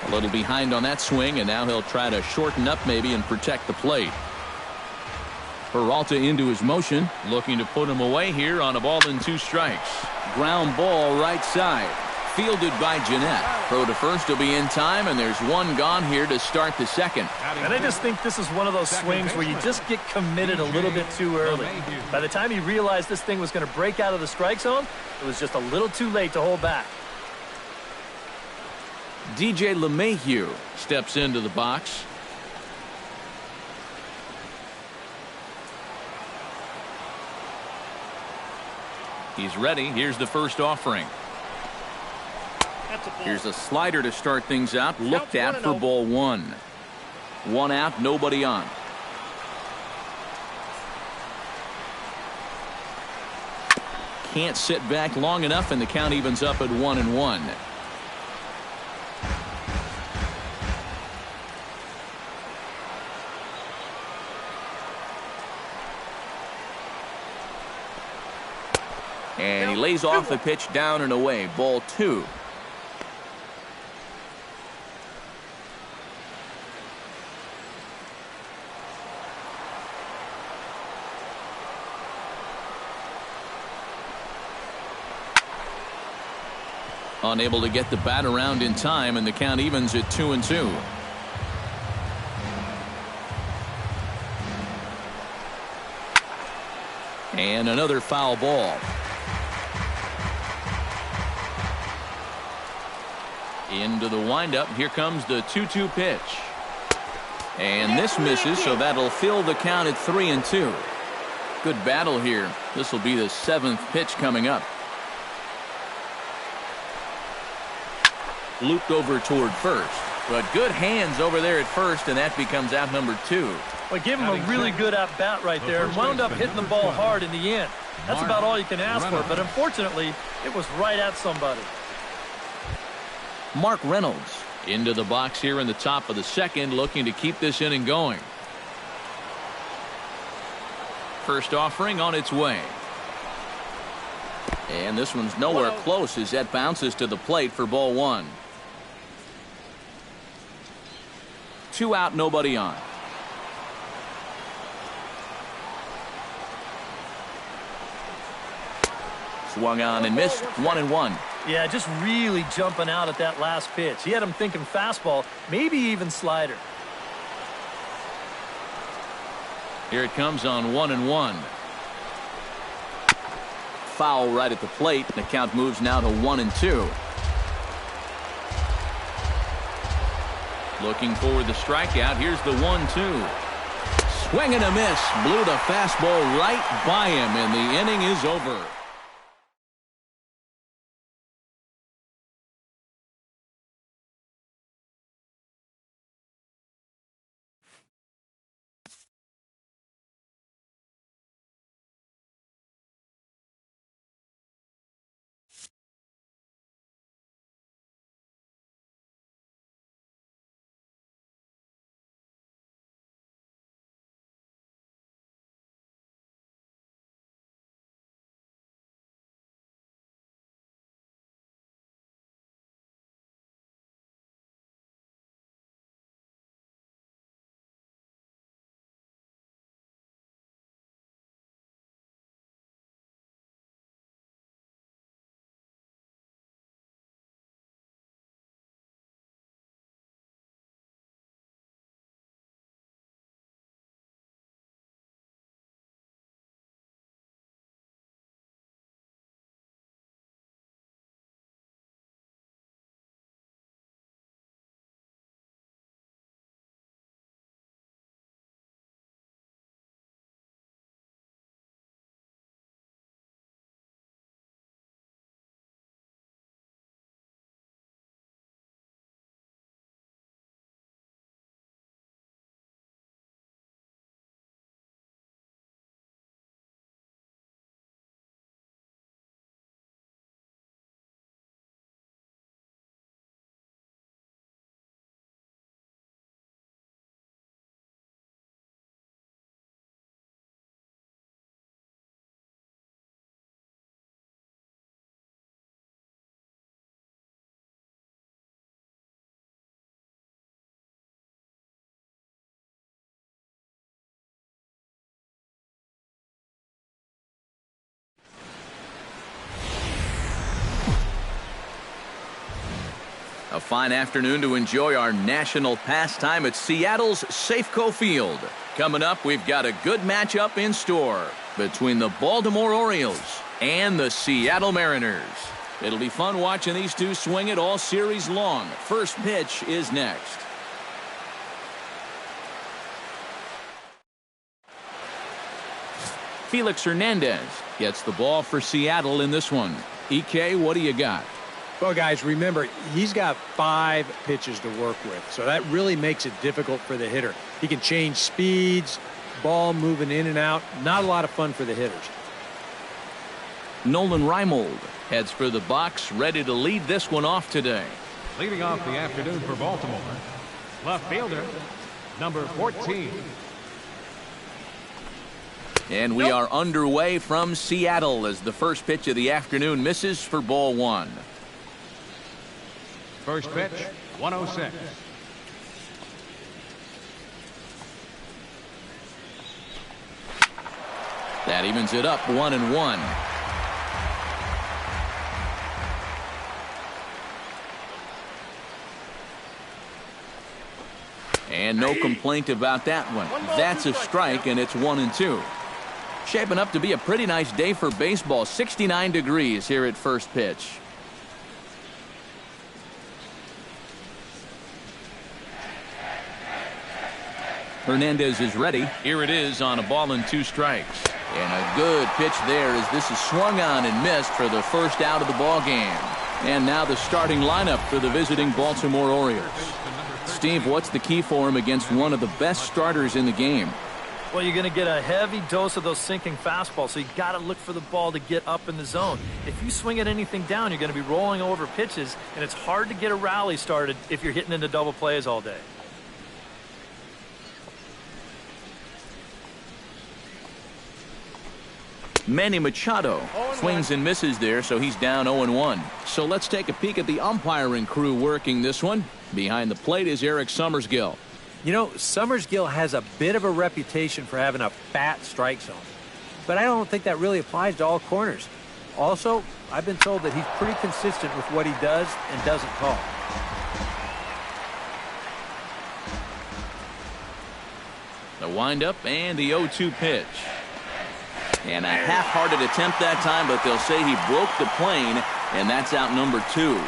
A little behind on that swing, and now he'll try to shorten up maybe and protect the plate. Peralta into his motion, looking to put him away here on a ball and 2 strikes. Ground ball right side. Fielded by Jeanette. Throw to first will be in time, and there's 1 gone here to start the second. And I just think this is one of those swings where you just get committed a little bit too early. By the time he realized this thing was going to break out of the strike zone, it was just a little too late to hold back. DJ LeMahieu steps into the box. He's ready. Here's the first offering. Here's a slider to start things out. Looked at for ball 1. 1 out, nobody on. Can't sit back long enough, and the count evens up at 1-1. And he lays off the pitch down and away. Ball 2. Unable to get the bat around in time, and the count evens at 2-2. And another foul ball. Into the windup. Here comes the 2-2 pitch. And this misses, so that'll fill the count at 3-2. Good battle here. This will be the 7th pitch coming up. Looped over toward first. But good hands over there at first, and that becomes out number 2. But give him a really good at-bat right there and wound up hitting the ball hard in the end. That's about all you can ask for, but unfortunately, it was right at somebody. Mark Reynolds into the box here in the top of the second, looking to keep this inning going. First offering on its way. And this one's nowhere close as that bounces to the plate for ball 1. 2 out, nobody on. Swung on and missed. 1-1. Yeah, just really jumping out at that last pitch. He had him thinking fastball, maybe even slider. Here it comes on 1-1. Foul right at the plate. The count moves now to 1-2. Looking for the strikeout. Here's the 1-2. Swing and a miss. Blew the fastball right by him, and the inning is over. A fine afternoon to enjoy our national pastime at Seattle's Safeco Field. Coming up, we've got a good matchup in store between the Baltimore Orioles and the Seattle Mariners. It'll be fun watching these two swing it all series long. First pitch is next. Felix Hernandez gets the ball for Seattle in this one. EK, what do you got? Well, guys, remember, he's got 5 pitches to work with, so that really makes it difficult for the hitter. He can change speeds, ball moving in and out. Not a lot of fun for the hitters. Nolan Reimold heads for the box, ready to lead this one off today. Leading off the afternoon for Baltimore, left fielder, number 14. And we are underway from Seattle as the first pitch of the afternoon misses for ball 1. First pitch, 106. That evens it up 1-1. And no complaint about that one. That's a strike, and it's 1-2. Shaping up to be a pretty nice day for baseball. 69 degrees here at first pitch. Hernandez is ready. Here it is on a ball and 2 strikes. And a good pitch there as this is swung on and missed for the first out of the ball game. And now the starting lineup for the visiting Baltimore Orioles. Steve, what's the key for him against one of the best starters in the game? Well, you're going to get a heavy dose of those sinking fastballs, so you got to look for the ball to get up in the zone. If you swing at anything down, you're going to be rolling over pitches, and it's hard to get a rally started if you're hitting into double plays all day. Manny Machado swings and misses there, so he's down 0-1. So let's take a peek at the umpiring crew working this one. Behind the plate is Eric Summersgill. You know, Summersgill has a bit of a reputation for having a fat strike zone, but I don't think that really applies to all corners. Also, I've been told that he's pretty consistent with what he does and doesn't call. The windup and the 0-2 pitch. And a half-hearted attempt that time, but they'll say he broke the plane, and that's out number 2.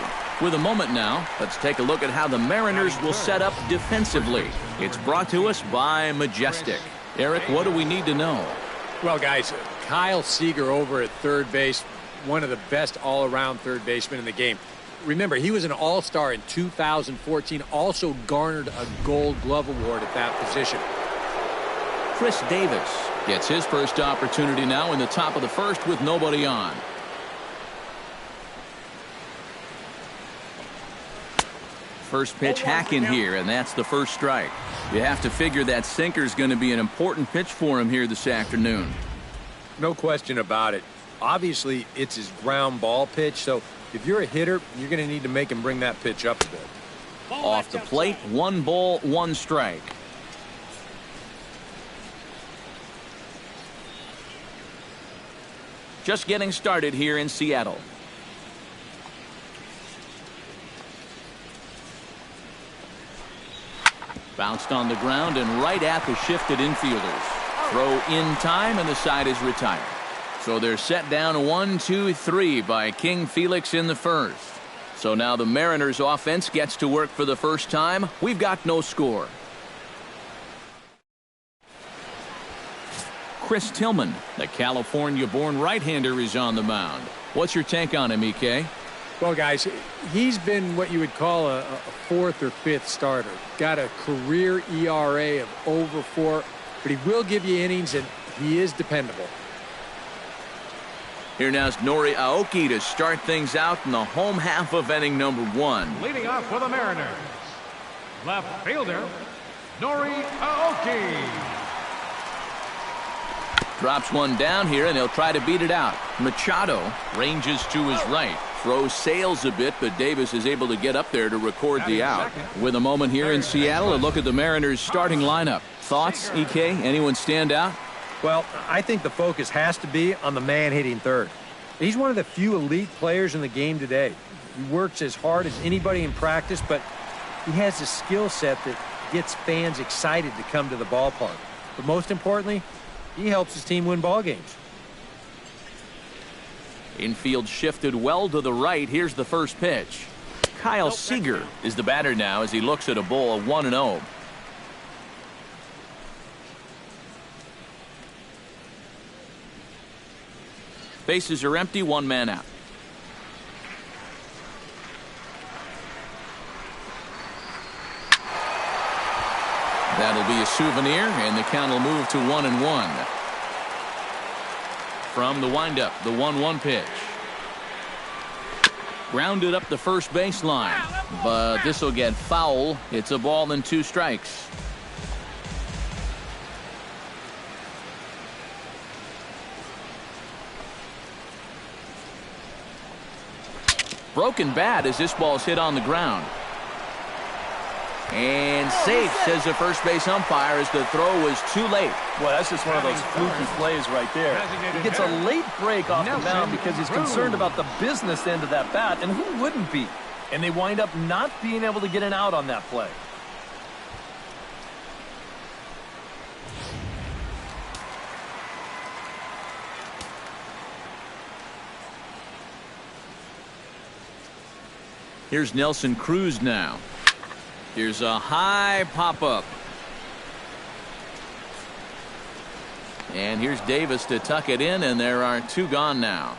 With a moment now, let's take a look at how the Mariners will set up defensively. It's brought to us by Majestic. Eric, what do we need to know? Well, guys, Kyle Seager over at third base, one of the best all-around third basemen in the game. Remember, he was an all-star in 2014, also garnered a Gold Glove Award at that position. Chris Davis gets his first opportunity now in the top of the first with nobody on. First pitch hacking here, and that's the first strike. You have to figure that sinker's going to be an important pitch for him here this afternoon. No question about it. Obviously, it's his ground ball pitch, so if you're a hitter, you're going to need to make him bring that pitch up a bit. Off the plate, 1 ball, 1 strike. Just getting started here in Seattle. Bounced on the ground and right at the shifted infielders. Throw in time, and the side is retired. So they're set down 1-2-3 by King Felix in the first. So now the Mariners offense gets to work for the first time. We've got no score. Chris Tillman, the California-born right-hander, is on the mound. What's your take on him, EK? Well, guys, he's been what you would call a 4th or 5th starter. Got a career ERA of over 4, but he will give you innings, and he is dependable. Here now is Nori Aoki to start things out in the home half of inning number 1. Leading off for the Mariners, left fielder, Nori Aoki. Drops one down here, and he'll try to beat it out. Machado ranges to his right. Throw sails a bit, but Davis is able to get up there to record the out. With a moment here in Seattle, a look at the Mariners' starting lineup. Thoughts, EK? Anyone stand out? Well, I think the focus has to be on the man hitting third. He's one of the few elite players in the game today. He works as hard as anybody in practice, but he has a skill set that gets fans excited to come to the ballpark. But most importantly, he helps his team win ball games. Infield shifted well to the right. Here's the first pitch. Kyle Seager is the batter now as he looks at a ball 1-0. Bases are empty, 1 man out. That'll be a souvenir, and the count will move to 1-1. From the windup, the 1-1 pitch. Grounded up the first baseline, but this will get foul. It's a ball and 2 strikes. Broken bat as this ball's hit on the ground. And safe, says the first base umpire, as the throw was too late. Well, that's just one of those fluky plays right there. He gets a late break off the mound because he's concerned about the business end of that bat, and who wouldn't be? And they wind up not being able to get an out on that play. Here's Nelson Cruz now. Here's a high pop-up. And here's Davis to tuck it in, and there are 2 gone now.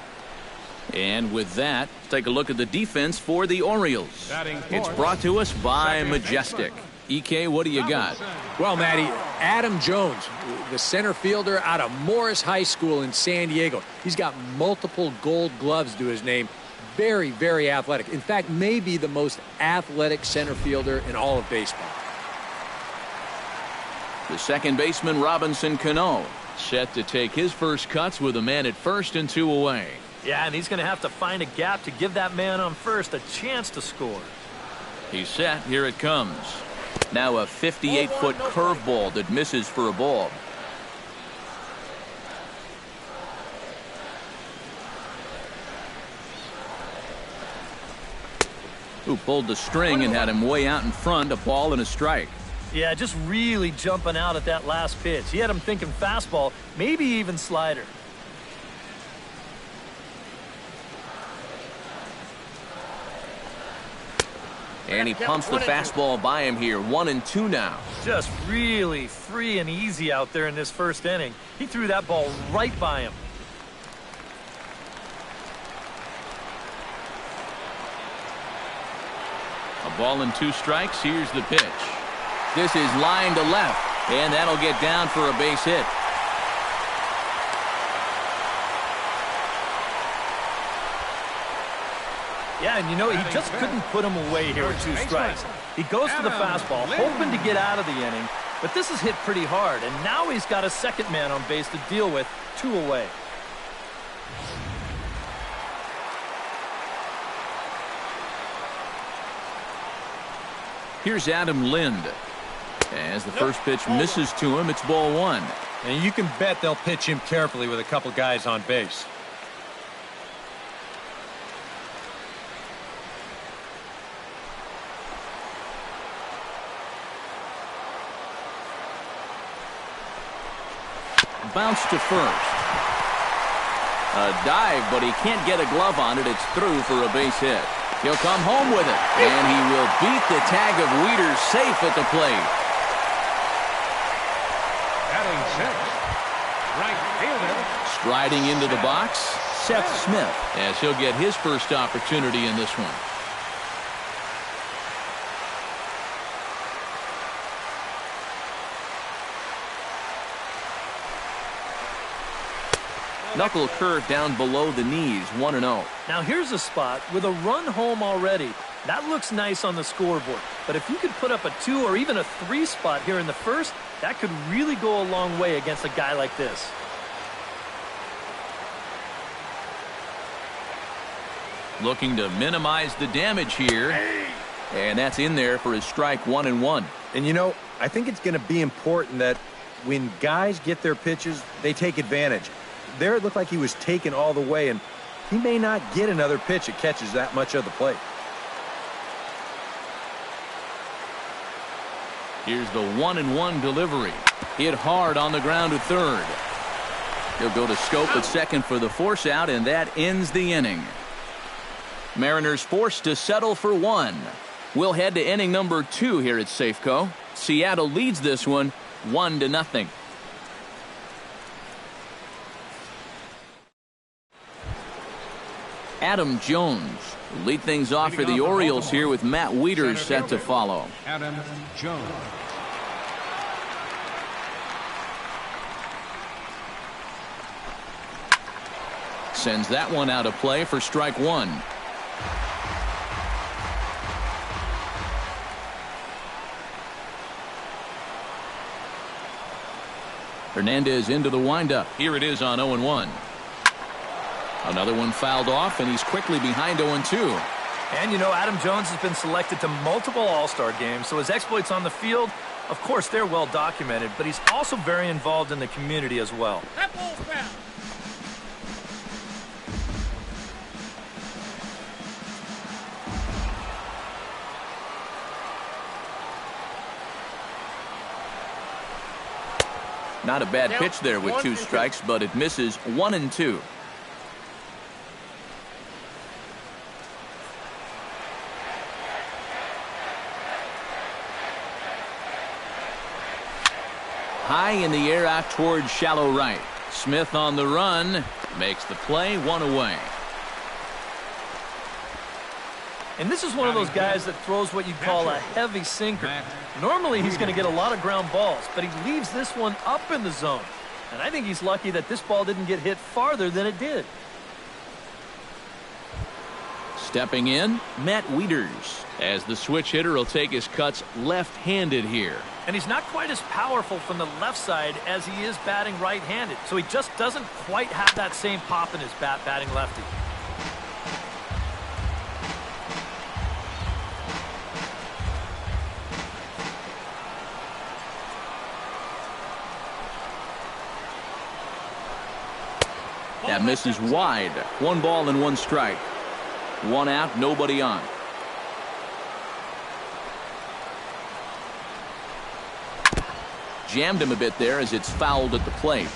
And with that, let's take a look at the defense for the Orioles. It's brought to us by Majestic. EK, what do you got? Well, Matty, Adam Jones, the center fielder out of Morris High School in San Diego. He's got multiple gold gloves to his name. Very, very athletic. In fact, maybe the most athletic center fielder in all of baseball. The second baseman, Robinson Cano, set to take his first cuts with a man at first and 2 away. Yeah, and he's going to have to find a gap to give that man on first a chance to score. He's set. Here it comes. Now a 58-foot curveball that misses for a ball. Who pulled the string and had him way out in front, a ball and a strike. Yeah, just really jumping out at that last pitch. He had him thinking fastball, maybe even slider. And he pumps the fastball by him here. 1-2 now. Just really free and easy out there in this first inning. He threw that ball right by him. A ball and 2 strikes. Here's the pitch. This is line to left, and that'll get down for a base hit. Yeah, and you know, he just couldn't put him away here with 2 strikes. He goes to the fastball, hoping to get out of the inning, but this is hit pretty hard, and now he's got a second man on base to deal with, 2 away. Here's Adam Lind. As the first pitch misses to him, it's ball 1. And you can bet they'll pitch him carefully with a couple guys on base. Bounce to first. A dive, but he can't get a glove on it. It's through for a base hit. He'll come home with it, and he will beat the tag of Wieters safe at the plate. Batting 6, right fielder. Striding into the box, Seth Smith, as he'll get his first opportunity in this one. Knuckle curve down below the knees, 1-0. Now here's a spot with a run home already. That looks nice on the scoreboard. But if you could put up a 2 or even a 3 spot here in the first, that could really go a long way against a guy like this. Looking to minimize the damage here. And that's in there for his strike, 1-1. And you know, I think it's going to be important that when guys get their pitches, they take advantage. There it looked like he was taken all the way, and he may not get another pitch that catches that much of the plate. Here's the 1-1 delivery. Hit hard on the ground to third. He'll go to scope at second for the force out, and that ends the inning. Mariners forced to settle for 1. We'll head to inning number 2 here at Safeco. Seattle leads this one 1-0. Adam Jones will lead things off for the Orioles here with Matt Wieters set to follow. Adam Jones. Sends that one out of play for strike 1. Hernandez into the windup. Here it is on 0-1. Another one fouled off, and he's quickly behind 0-2. And, you know, Adam Jones has been selected to multiple All-Star games, so his exploits on the field, of course, they're well documented, but he's also very involved in the community as well. That ball's foul. Not a bad pitch there with 2 strikes, but it misses 1-2. High in the air out towards shallow right. Smith on the run. Makes the play, 1 away. And this is one of those guys that throws what you'd call a heavy sinker. Normally, he's going to get a lot of ground balls, but he leaves this one up in the zone. And I think he's lucky that this ball didn't get hit farther than it did. Stepping in, Matt Wieters, as the switch hitter will take his cuts left-handed here. And he's not quite as powerful from the left side as he is batting right-handed. So he just doesn't quite have that same pop in his bat batting lefty. That misses wide. 1 ball and 1 strike. 1 out, nobody on. Jammed him a bit there as it's fouled at the plate.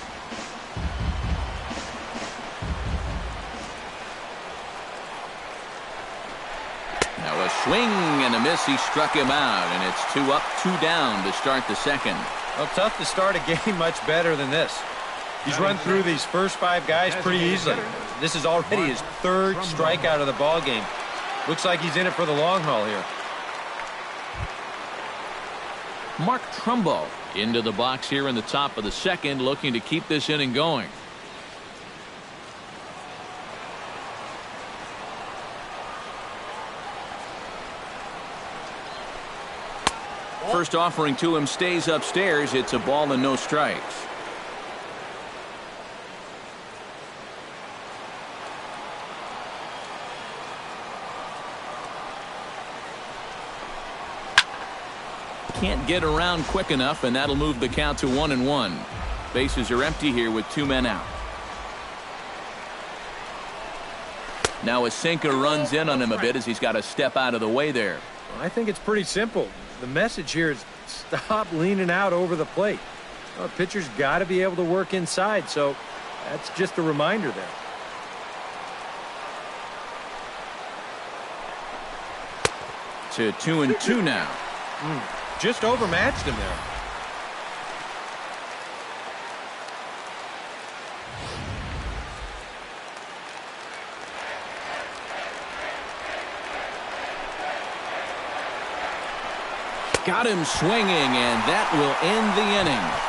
Now a swing and a miss. He struck him out, and it's 2 up, 2 down to start the second. Well, tough to start a game much better than this. He's run through these first 5 guys pretty easily. This is already his 3rd strikeout of the ball game. Looks like he's in it for the long haul here. Mark Trumbo into the box here in the top of the second, looking to keep this inning going. First offering to him stays upstairs. It's a ball and no strikes. Can't get around quick enough, and that'll move the count to 1-1. Bases are empty here with 2 men out. Now a sinker runs in on him a bit as he's got to step out of the way there. Well, I think it's pretty simple. The message here is stop leaning out over the plate. Well, the pitcher's got to be able to work inside, so that's just a reminder there. To 2-2 now. Just overmatched him there. Got him swinging, and that will end the inning.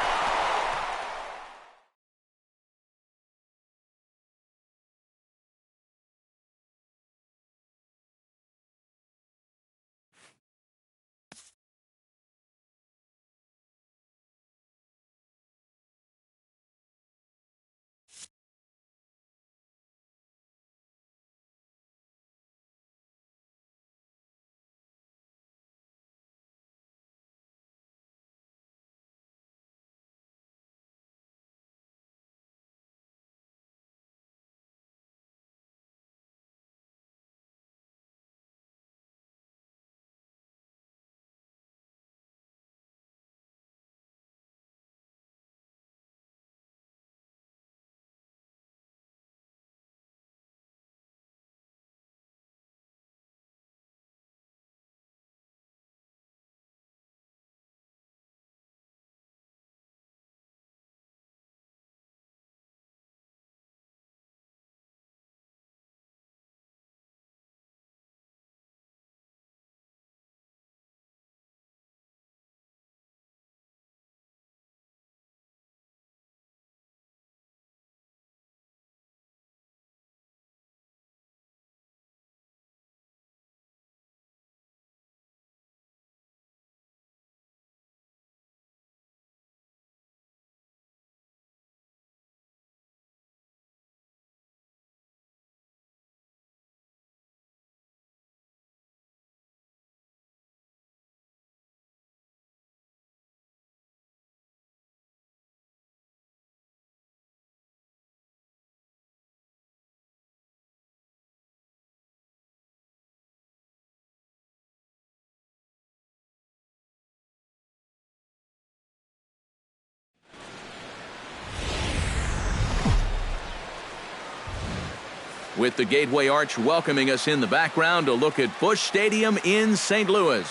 With the Gateway Arch welcoming us in the background, a look at Busch Stadium in St. Louis.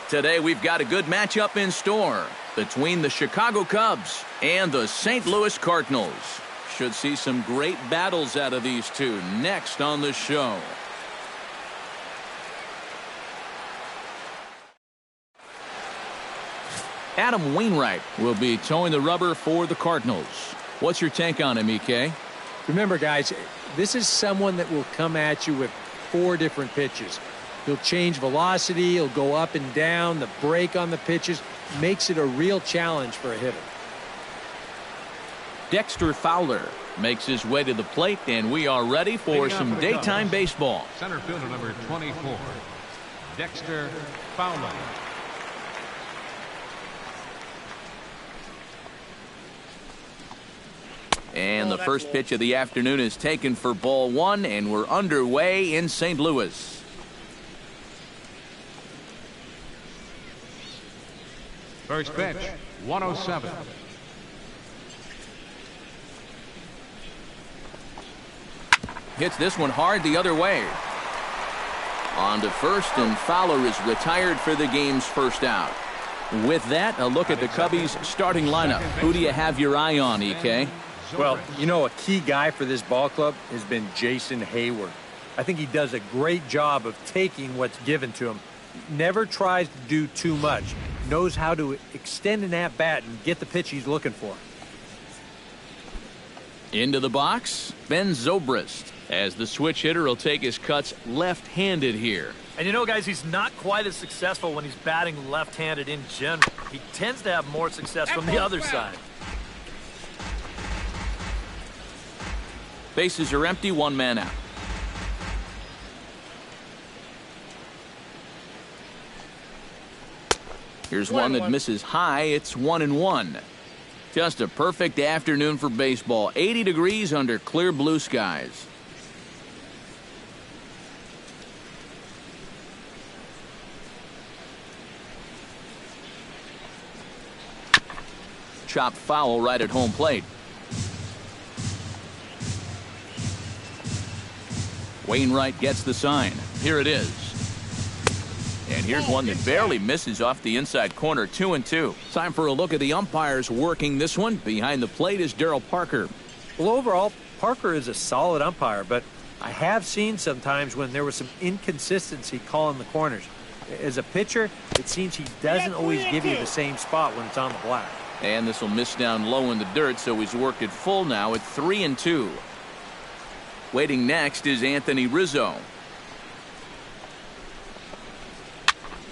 Today we've got a good matchup in store between the Chicago Cubs and the St. Louis Cardinals. Should see some great battles out of these two next on the show. Adam Wainwright will be towing the rubber for the Cardinals. What's your take on him, EK? Remember, guys, this is someone that will come at you with 4 different pitches. He'll change velocity, he'll go up and down, the break on the pitches makes it a real challenge for a hitter. Dexter Fowler makes his way to the plate, and we are ready for some daytime baseball. Center fielder number 24, Dexter Fowler. And the first pitch of the afternoon is taken for ball 1, and we're underway in St. Louis. First pitch, 107. Hits this one hard the other way. On to first, and Fowler is retired for the game's first out. With that, a look at the Cubbies' starting lineup. Who do you have your eye on, EK? Well, you know, a key guy for this ball club has been Jason Hayward. I think he does a great job of taking what's given to him. Never tries to do too much. Knows how to extend an at-bat and get the pitch he's looking for. Into the box, Ben Zobrist, as the switch hitter will take his cuts left-handed here. And you know, guys, he's not quite as successful when he's batting left-handed in general. He tends to have more success from the other side. Bases are empty, 1 man out. Here's one that misses high. It's 1-1. Just a perfect afternoon for baseball. 80 degrees under clear blue skies. Chopped foul right at home plate. Wainwright gets the sign. Here it is. And here's one that barely misses off the inside corner. 2-2. Time for a look at the umpires working this one. Behind the plate is Darryl Parker. Well, overall, Parker is a solid umpire, but I have seen sometimes when there was some inconsistency calling the corners. As a pitcher, it seems he doesn't always give you the same spot when it's on the black. And this will miss down low in the dirt, so he's worked it full now at 3-2. Waiting next is Anthony Rizzo.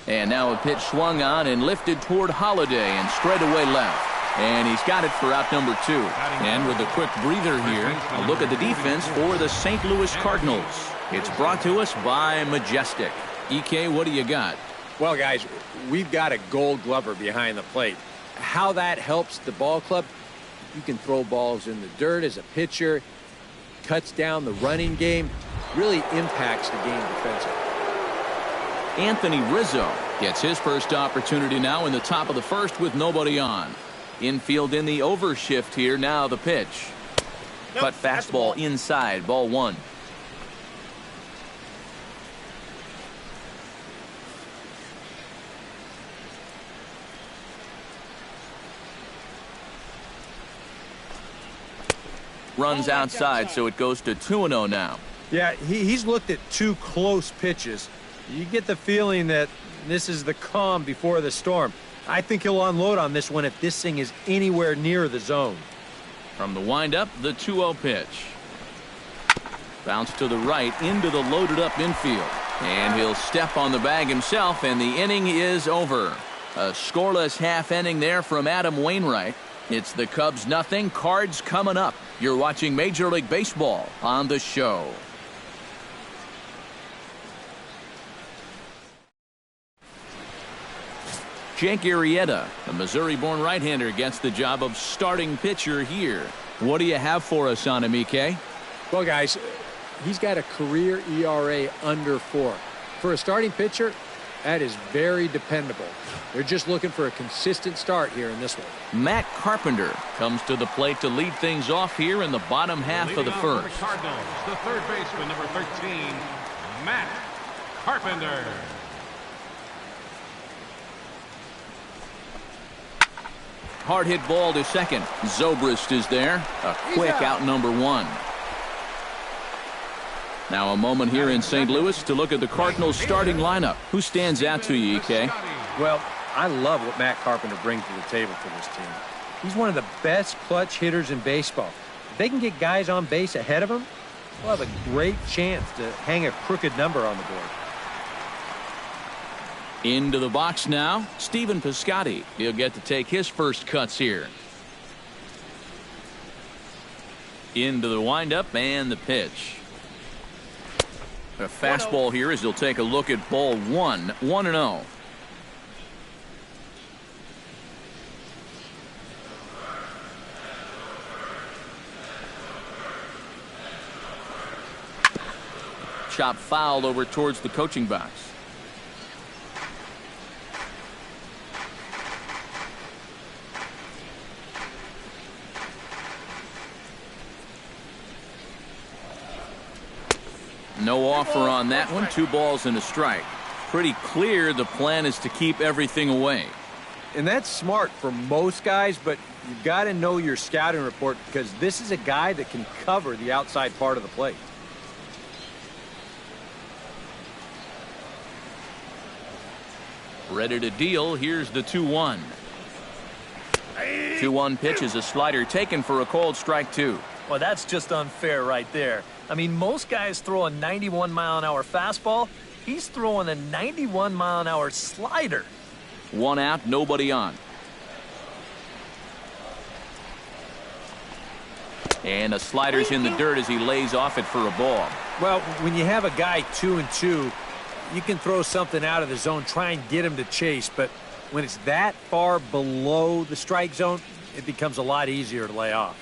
And now a pitch swung on and lifted toward Holiday and straight away left. And he's got it for out number 2. And with a quick breather here, a look at the defense for the St. Louis Cardinals. It's brought to us by Majestic. EK, what do you got? Well, guys, we've got a Gold Glover behind the plate. How that helps the ball club, you can throw balls in the dirt as a pitcher, cuts down the running game, really impacts the game defensively. Anthony Rizzo gets his first opportunity now in the top of the first with nobody on. Infield in the overshift here. Now the pitch. Cut fastball inside, ball 1. Runs outside, so it goes to 2-0 now. Yeah, he's looked at 2 close pitches. You get the feeling that this is the calm before the storm. I think he'll unload on this one if this thing is anywhere near the zone. From the windup, the 2-0 pitch. Bounce to the right into the loaded up infield. And he'll step on the bag himself, and the inning is over. A scoreless half inning there from Adam Wainwright. It's the Cubs 0, Cards coming up. You're watching Major League Baseball on The Show. Jake Arrieta, a Missouri-born right-hander, gets the job of starting pitcher here. What do you have for us on him, EK? Well, guys, he's got a career ERA under 4. For a starting pitcher, that is very dependable. They're just looking for a consistent start here in this one. Matt Carpenter comes to the plate to lead things off here in the bottom half of the first. The Cardinals, the third baseman, number 13, Matt Carpenter. Hard hit ball to second. Zobrist is there. A quick out number 1. Now a moment here in St. Louis to look at the Cardinals starting lineup. Who stands out to you, EK? Well, I love what Matt Carpenter brings to the table for this team. He's one of the best clutch hitters in baseball. If they can get guys on base ahead of him, they'll have a great chance to hang a crooked number on the board. Into the box now, Stephen Piscotty. He'll get to take his first cuts here. Into the windup and the pitch. A fastball here as he'll take a look at ball one. 1-0. Chop foul over towards the coaching box. No offer on that one. 2 balls and a strike. Pretty clear the plan is to keep everything away. And that's smart for most guys, but you've got to know your scouting report because this is a guy that can cover the outside part of the plate. Ready to deal. Here's the 2-1. 2-1 pitch is a slider taken for a called strike 2. Well, that's just unfair right there. I mean, most guys throw a 91-mile-an-hour fastball. He's throwing a 91-mile-an-hour slider. 1 out, nobody on. And a slider's in the dirt as he lays off it for a ball. Well, when you have a guy 2-2, you can throw something out of the zone, try and get him to chase. But when it's that far below the strike zone, it becomes a lot easier to lay off.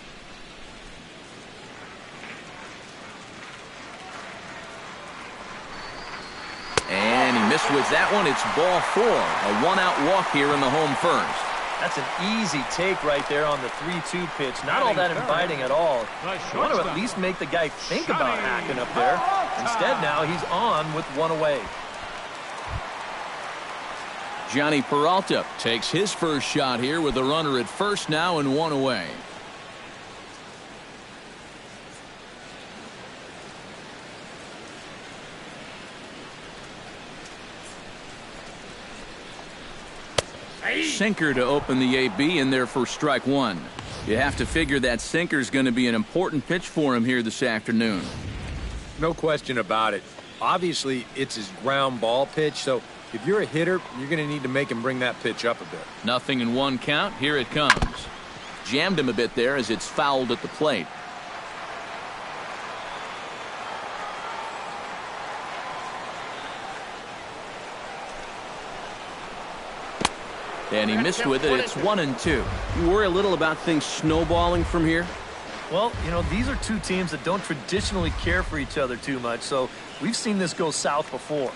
And he missed with that one. It's ball 4. A 1-out walk here in the home first. That's an easy take right there on the 3-2 pitch. Not all that inviting at all. You want to at least make the guy think about hacking up there. Instead now he's on with 1 away. Johnny Peralta takes his first shot here with a runner at first now and 1 away. Sinker to open the AB in there for strike 1. You have to figure that sinker's going to be an important pitch for him here this afternoon. No question about it. Obviously, it's his ground ball pitch, so if you're a hitter, you're going to need to make him bring that pitch up a bit. Nothing in 1 count. Here it comes. Jammed him a bit there as it's fouled at the plate. And he missed with it. It's 1-2. You worry a little about things snowballing from here? Well, you know, these are 2 teams that don't traditionally care for each other too much, so we've seen this go south before.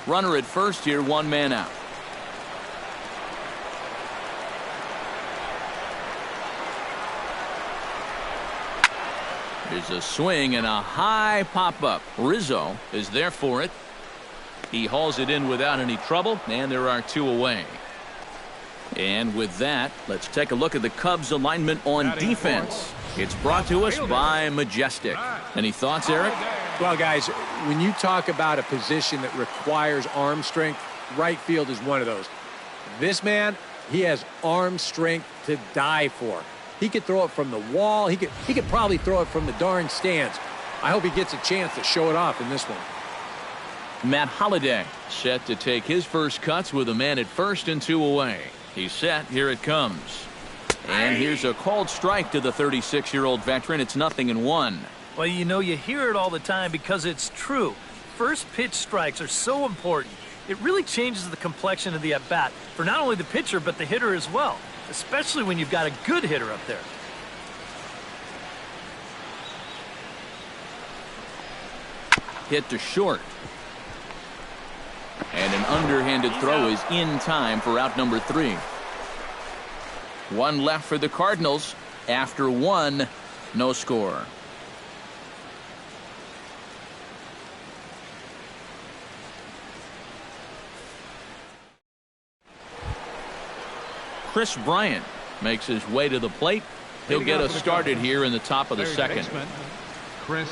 Runner at first here, 1 man out. There's a swing and a high pop-up. Rizzo is there for it. He hauls it in without any trouble, and there are 2 away. And with that, let's take a look at the Cubs alignment on defense. It's brought to us by Majestic. Any thoughts, Eric? Well, guys, when you talk about a position that requires arm strength, right field is one of those. This man, he has arm strength to die for. He could throw it from the wall. He could probably throw it from the darn stands. I hope he gets a chance to show it off in this one. Matt Holliday set to take his first cuts with a man at first and 2 away. He's set. Here it comes. And here's a called strike to the 36-year-old veteran. It's 0-1. Well, you know, you hear it all the time because it's true. First pitch strikes are so important. It really changes the complexion of the at-bat for not only the pitcher but the hitter as well, especially when you've got a good hitter up there. Hit to short. And an underhanded throw is in time for out number 3. 1 left for the Cardinals. After 1, no score. Chris Bryant makes his way to the plate. He'll get us started here in the top of the second. Chris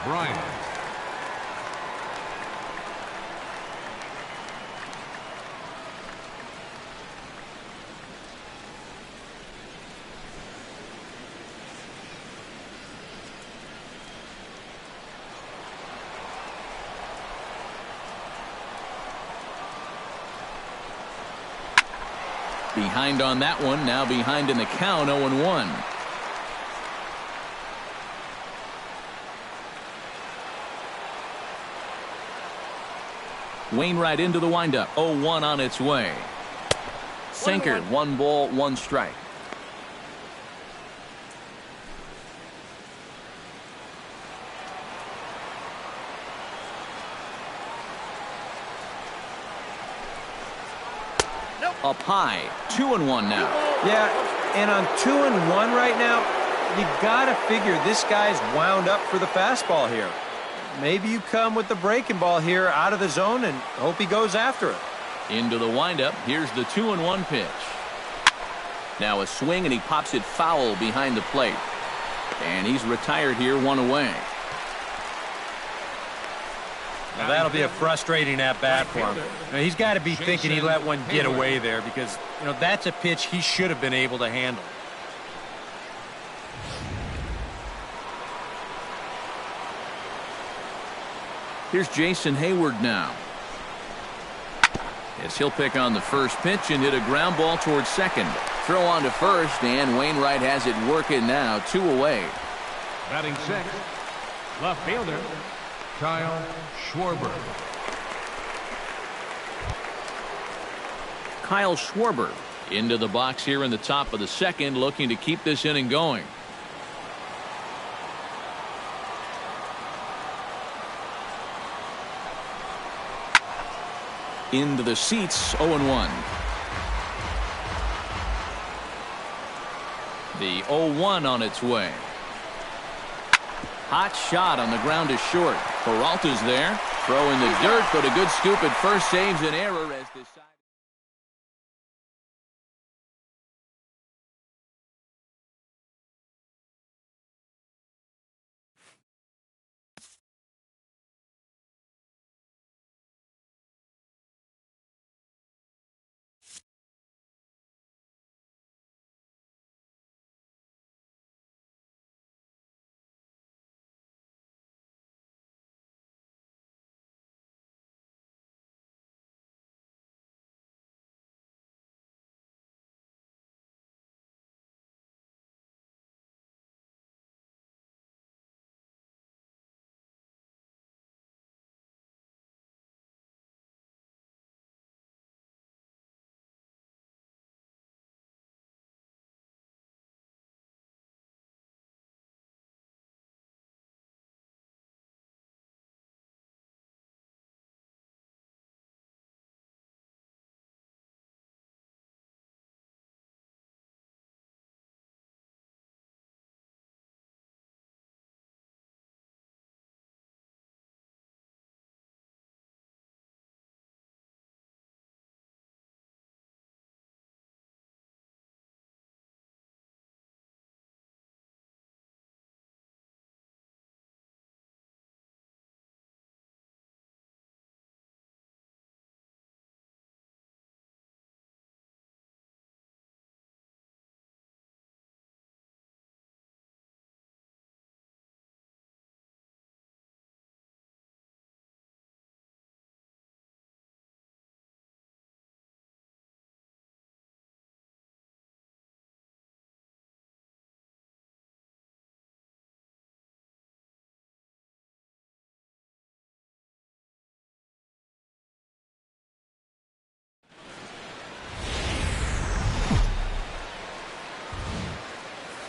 Bryant. Behind on that one, now behind in the count, 0-1. Wainwright into the windup. 0-1 on its way. Sinker, 1 ball, 1 strike. Up high, 2-1 now. Yeah, and on 2-1 right now, you gotta figure this guy's wound up for the fastball here. Maybe you come with the breaking ball here out of the zone and hope he goes after it. Into the windup. Here's the 2-1 pitch. Now a swing, and he pops it foul behind the plate. And he's retired here, 1 away. Now that'll be a frustrating at-bat for him. Now, he's got to be thinking he let one get away there because, that's a pitch he should have been able to handle. Here's Jason Hayward now. As he'll pick on the first pitch and hit a ground ball towards second. Throw on to first, and Wainwright has it working now, 2 away. Batting sixth, left fielder, Kyle Schwarber. Kyle Schwarber into the box here in the top of the second, looking to keep this inning going. Into the seats, 0-1. The 0-1 on its way. Hot shot on the ground is short. Peralta's there. Throw in the dirt, but a good scoop at first saves an error as this side.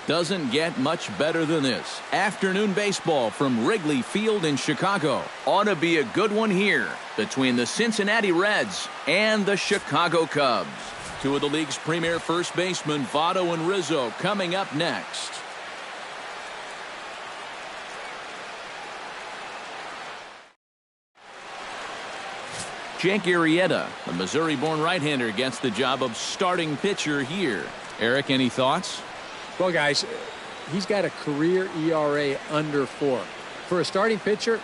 Doesn't get much better than this. Afternoon baseball from Wrigley Field in Chicago. Ought to be a good one here between the Cincinnati Reds and the Chicago Cubs. Two of the league's premier first basemen, Votto and Rizzo, coming up next. Jake Arrieta, the Missouri-born right-hander, gets the job of starting pitcher here. Eric, any thoughts? Well, guys, he's got a career ERA under 4. For a starting pitcher,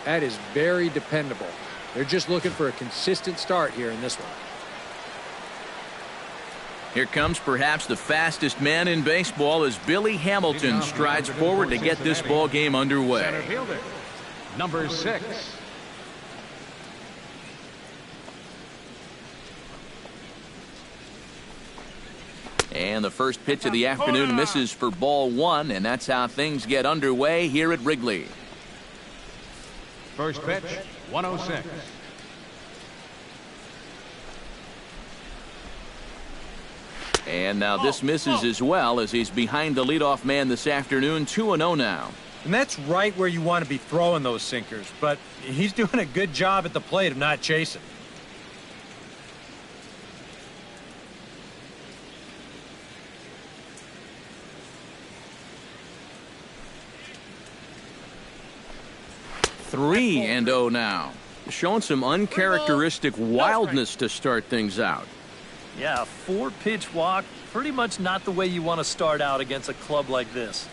that is very dependable. They're just looking for a consistent start here in this one. Here comes perhaps the fastest man in baseball as Billy Hamilton strides forward to get this ball game underway. Center fielder, number 6. And the first pitch of the afternoon misses for ball one, and that's how things get underway here at Wrigley. First pitch, 106. And now this misses as well, as he's behind the leadoff man this afternoon, 2-0 now. And that's right where you want to be throwing those sinkers, but he's doing a good job at the plate of not chasing. Three and 0 now. Showing some uncharacteristic wildness to start things out. Yeah, a 4-pitch walk, pretty much not the way you want to start out against a club like this.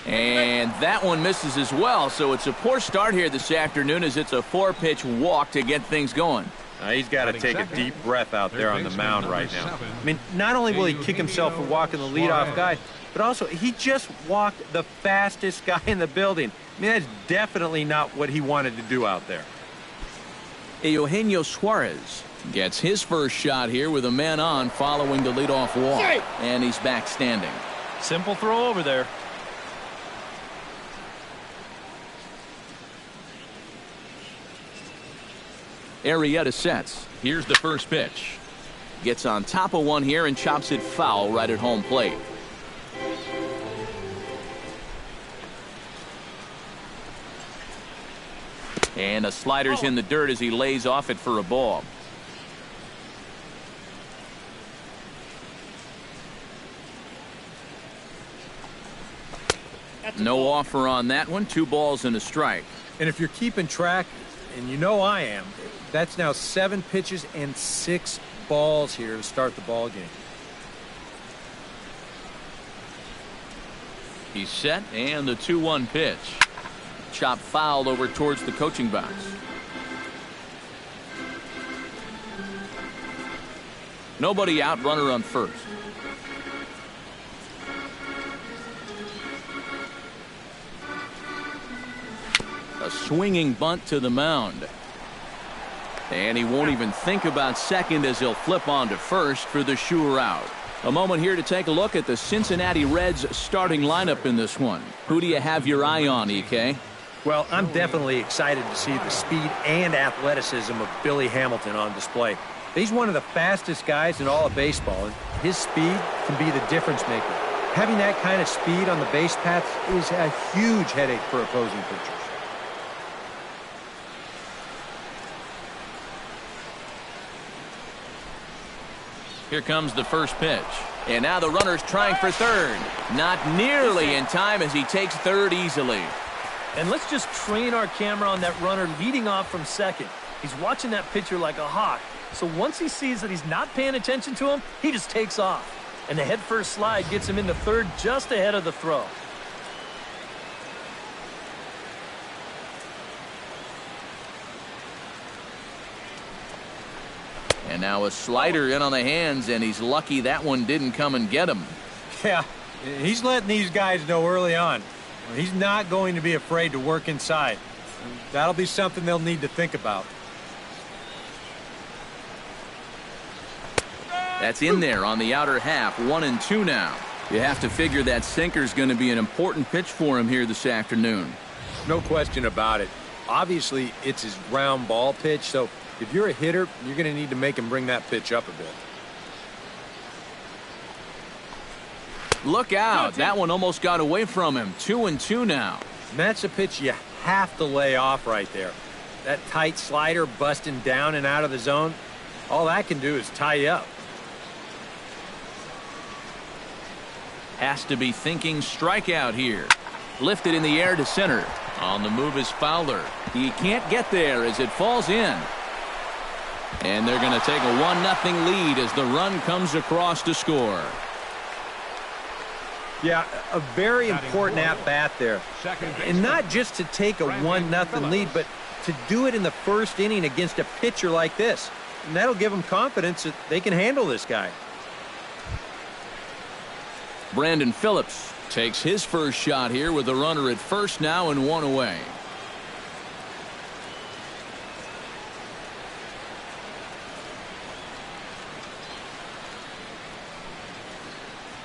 And that one misses as well, so it's a poor start here this afternoon as it's a 4-pitch walk to get things going. He's got to take a deep breath out there on the mound right now. I mean, not only will he kick himself for walking the leadoff guy, but also he just walked the fastest guy in the building. I mean, that's definitely not what he wanted to do out there. Eugenio Suarez gets his first shot here with a man on following the leadoff walk. And he's back standing. Simple throw over there. Arrieta sets. Here's the first pitch. Gets on top of one here and chops it foul right at home plate. And a slider's in the dirt as he lays off it for a ball. No offer on that one. 2 balls and a strike. And if you're keeping track, and you know I am, that's now 7 pitches and 6 balls here to start the ball game. He's set, and the 2-1 pitch. Chop foul over towards the coaching box. Nobody out, runner on first. A swinging bunt to the mound. And he won't even think about second as he'll flip on to first for the sure out. A moment here to take a look at the Cincinnati Reds starting lineup in this one. Who do you have your eye on, EK? Well, I'm definitely excited to see the speed and athleticism of Billy Hamilton on display. He's one of the fastest guys in all of baseball, and his speed can be the difference maker. Having that kind of speed on the base paths is a huge headache for opposing pitchers. Here comes the first pitch. And now the runner's trying for third. Not nearly in time as he takes third easily. And let's just train our camera on that runner leading off from second. He's watching that pitcher like a hawk. So once he sees that he's not paying attention to him, he just takes off. And the head-first slide gets him into third just ahead of the throw. And now a slider in on the hands, and he's lucky that one didn't come and get him. Yeah, he's letting these guys know early on. He's not going to be afraid to work inside. That'll be something they'll need to think about. That's in there on the outer half, 1-2 now. You have to figure that sinker's going to be an important pitch for him here this afternoon. No question about it. Obviously, it's his ground ball pitch, so if you're a hitter, you're going to need to make him bring that pitch up a bit. Look out. That one almost got away from him. 2-2 now. And that's a pitch you have to lay off right there. That tight slider busting down and out of the zone, all that can do is tie you up. Has to be thinking strikeout here. Lifted in the air to center. On the move is Fowler. He can't get there as it falls in. And they're going to take a 1-0 lead as the run comes across to score. Yeah, a very important at-bat there. And not just to take a 1-0 lead, but to do it in the first inning against a pitcher like this. And that'll give them confidence that they can handle this guy. Brandon Phillips takes his first shot here with a runner at first now and 1 away.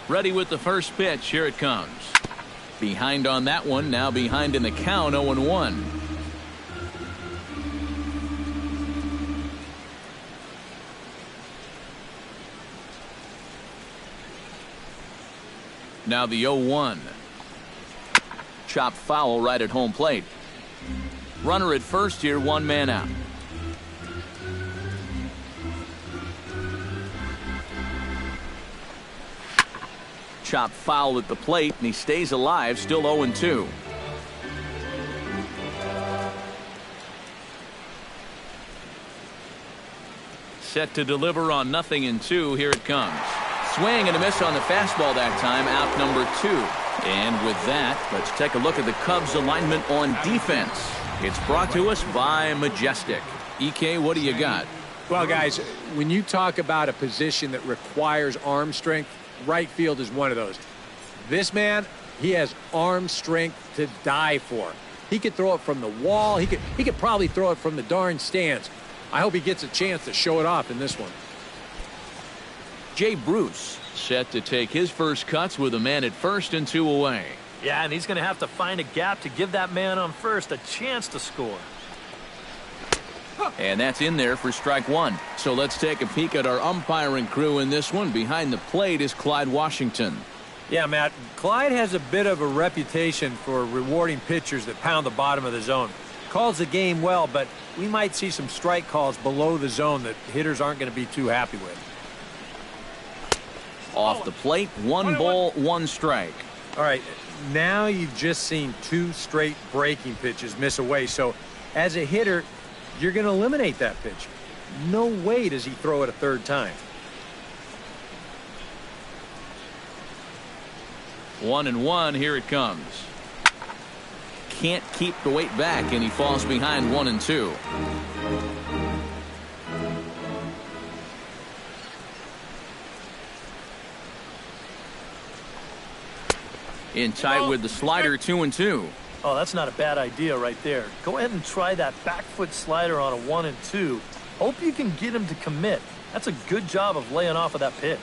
Ready with the first pitch. Here it comes. Behind on that one. Now behind in the count, 0-1. Now the 0-1. Chopped foul right at home plate. Runner at first here, 1 man out. Chopped foul at the plate, and he stays alive, still 0-2. Set to deliver on 0-2. Here it comes. Swing and a miss on the fastball that time, out number 2. And with that, let's take a look at the Cubs alignment on defense. It's brought to us by Majestic. EK, what do you got? Well, guys, when you talk about a position that requires arm strength, right field is one of those. This man, he has arm strength to die for. He could throw it from the wall. He could probably throw it from the darn stands. I hope he gets a chance to show it off in this one. Jay Bruce set to take his first cuts with a man at first and 2 away. Yeah, and he's going to have to find a gap to give that man on first a chance to score. And that's in there for strike 1. So let's take a peek at our umpiring crew in this one. Behind the plate is Clyde Washington. Yeah, Matt, Clyde has a bit of a reputation for rewarding pitchers that pound the bottom of the zone. Calls the game well, but we might see some strike calls below the zone that hitters aren't going to be too happy with. Off the plate, 1 ball, 1 strike. All right, now you've just seen 2 straight breaking pitches miss away. So as a hitter, you're going to eliminate that pitch. No way does he throw it a third time. 1-1, here it comes. Can't keep the weight back, and he falls behind 1-2. In tight with the slider, 2-2. Oh, that's not a bad idea right there. Go ahead and try that back foot slider on a 1-2. Hope you can get him to commit. That's a good job of laying off of that pitch.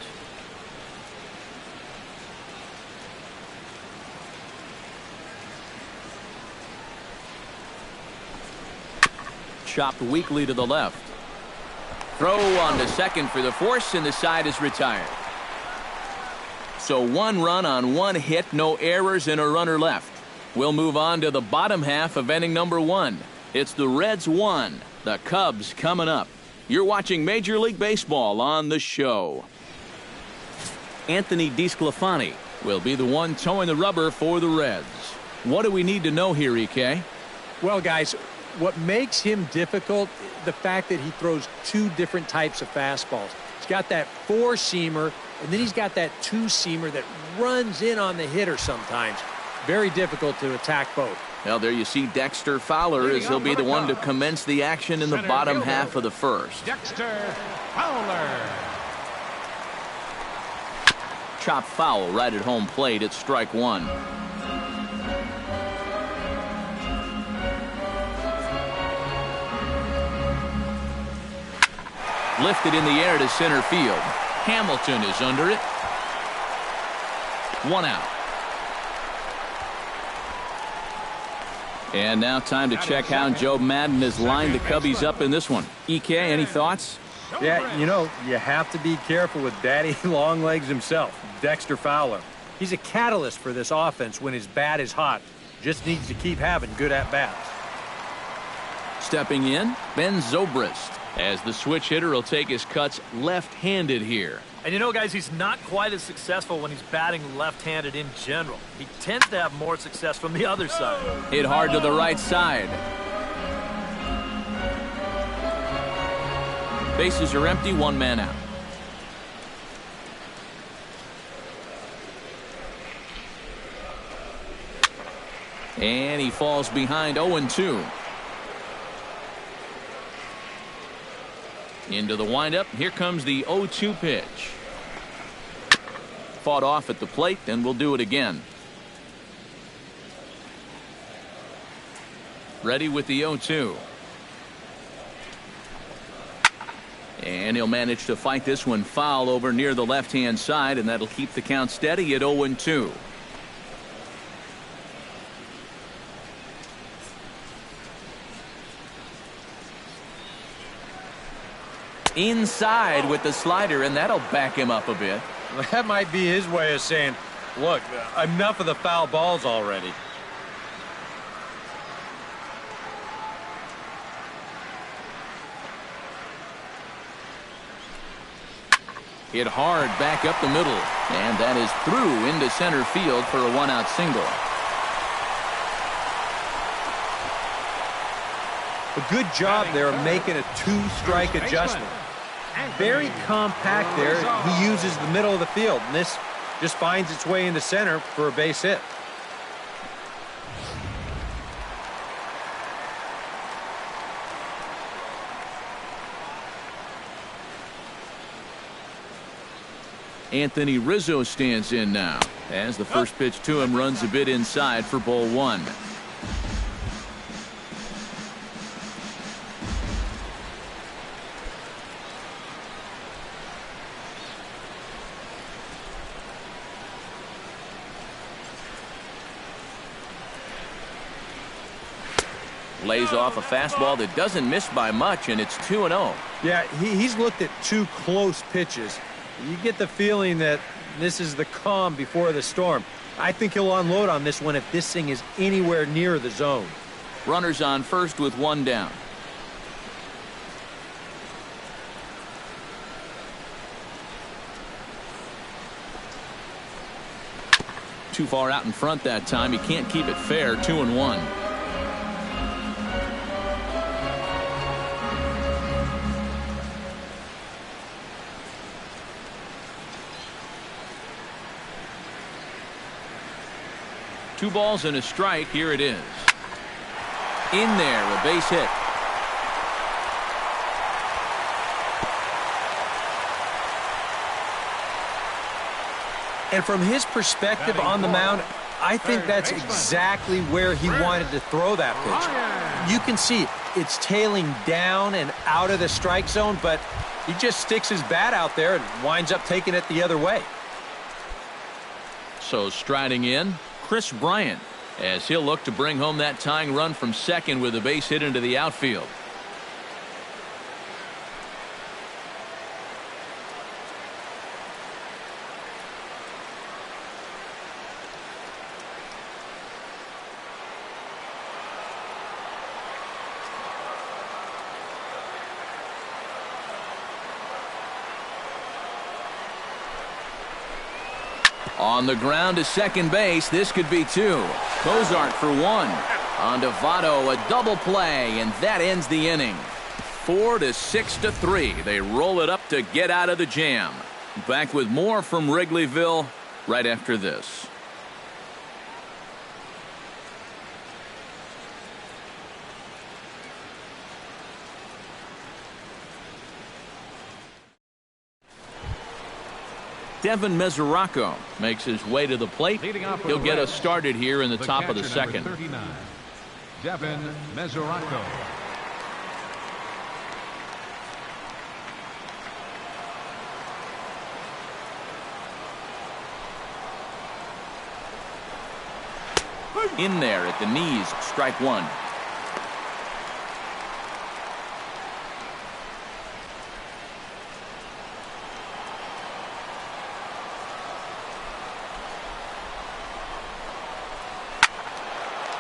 Chopped weakly to the left. Throw on to second for the force, and the side is retired. So 1 run on 1 hit, no errors, and a runner left. We'll move on to the bottom half of inning number 1. It's the Reds 1, the Cubs coming up. You're watching Major League Baseball on the show. Anthony DeSclafani will be the one towing the rubber for the Reds. What do we need to know here, EK? Well, guys, what makes him difficult, the fact that he throws 2 different types of fastballs. He's got that 4-seamer, and then he's got that 2-seamer that runs in on the hitter sometimes. Very difficult to attack both. Well, there you see Dexter Fowler, as he'll be the one to commence the action in the bottom half of the first. Dexter Fowler. Chop foul right at home plate. It's strike 1. Lifted in the air to center field. Hamilton is under it. 1 out. And now time to check how Joe Madden has lined the Cubbies up in this one. EK, any thoughts? Yeah, you know, you have to be careful with Daddy Longlegs himself, Dexter Fowler. He's a catalyst for this offense when his bat is hot. Just needs to keep having good at-bats. Stepping in, Ben Zobrist, as the switch hitter will take his cuts left-handed here. And you know, guys, he's not quite as successful when he's batting left-handed in general. He tends to have more success from the other side. Hit hard to the right side. Bases are empty, 1 man out. And he falls behind 0-2. Into the windup. Here comes the 0-2 pitch. Fought off at the plate, and we'll do it again. Ready with the 0-2. And he'll manage to fight this one foul over near the left-hand side, and that'll keep the count steady at 0-2. Inside with the slider, and that'll back him up a bit. That might be his way of saying, look, enough of the foul balls already. Hit hard back up the middle, and that is through into center field for a one-out single. A good job there of making a two-strike adjustment. Very compact there. He uses the middle of the field, and this just finds its way into center for a base hit. Anthony Rizzo stands in now as the first pitch to him runs a bit inside for ball one. Lays off a fastball that doesn't miss by much, and it's 2-0. Yeah, he's looked at two close pitches. You get the feeling that this is the calm before the storm. I think he'll unload on this one if this thing is anywhere near the zone. Runners on first with one down. Too far out in front that time. He can't keep it fair. 2-1. Two balls and a strike. Here it is. In there, a base hit. And from his perspective on the mound, I think that's exactly where he wanted to throw that pitch. You can see it's tailing down and out of the strike zone, but he just sticks his bat out there and winds up taking it the other way. So striding in, Chris Bryant, as he'll look to bring home that tying run from second with a base hit into the outfield. On the ground to second base, this could be two. Cozart for one. On to Votto, a double play, and that ends the inning. 4-6-3. They roll it up to get out of the jam. Back with more from Wrigleyville right after this. Devin Mesoraco makes his way to the plate. He'll get us started here in the top of the second. 39, Devin Mesoraco. In there at the knees, strike one.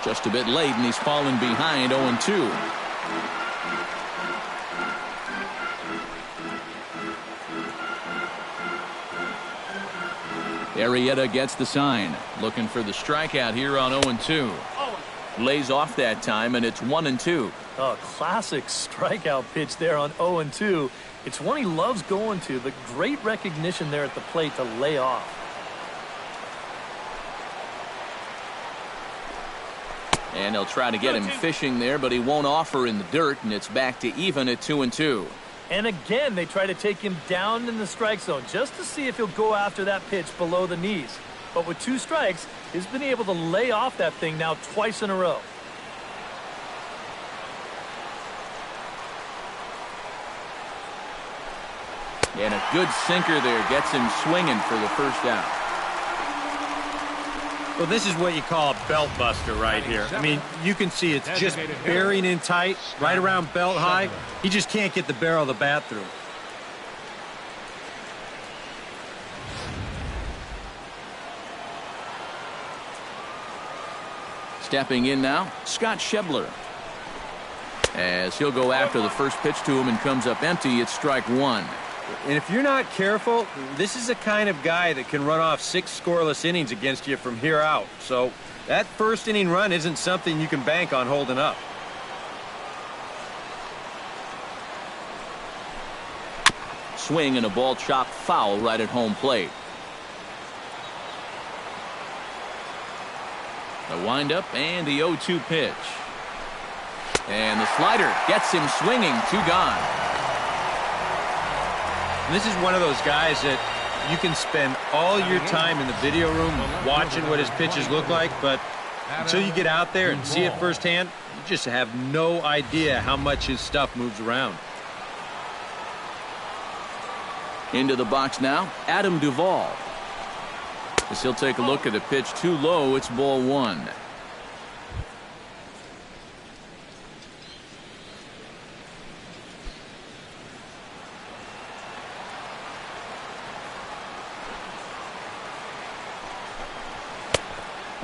Just a bit late, and he's fallen behind 0-2. Arrieta gets the sign. Looking for the strikeout here on 0-2. Lays off that time, and it's 1-2. Oh, classic strikeout pitch there on 0-2. It's one he loves going to, but great recognition there at the plate to lay off. And they'll try to get him fishing there, but he won't offer in the dirt, and it's back to even at 2-2. And again, they try to take him down in the strike zone just to see if he'll go after that pitch below the knees. But with two strikes, he's been able to lay off that thing now twice in a row. And a good sinker there gets him swinging for the first out. Well, this is what you call a belt buster right here. I mean, you can see it's just burying in tight, right around belt high. He just can't get the barrel of the bat through. Stepping in now, Scott Schebler. As he'll go after the first pitch to him and comes up empty, it's strike one. And if you're not careful, this is the kind of guy that can run off 6 scoreless innings against you from here out. So that first inning run isn't something you can bank on holding up. Swing and a ball chopped foul right at home plate. The windup and the 0-2 pitch. And the slider gets him swinging, 2 gone. This is one of those guys that you can spend all your time in the video room watching what his pitches look like, but until you get out there and see it firsthand, you just have no idea how much his stuff moves around. Into the box now, Adam Duvall. As he'll take a look at a pitch too low, it's ball 1.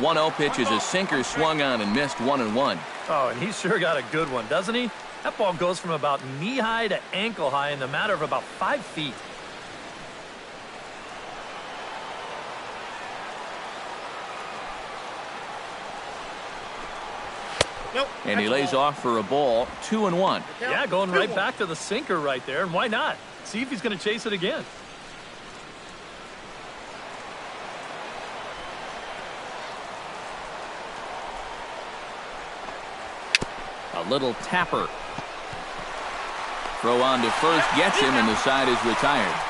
One 0 pitch is a sinker swung on and missed 1-1. Oh, and he sure got a good one, doesn't he? That ball goes from about knee-high to ankle-high in the matter of about 5 feet. Nope. And he lays off for a ball, 2-1. Yeah, going right back to the sinker right there, and why not? See if he's going to chase it again. A little tapper. Throw on to first gets him, and the side is retired.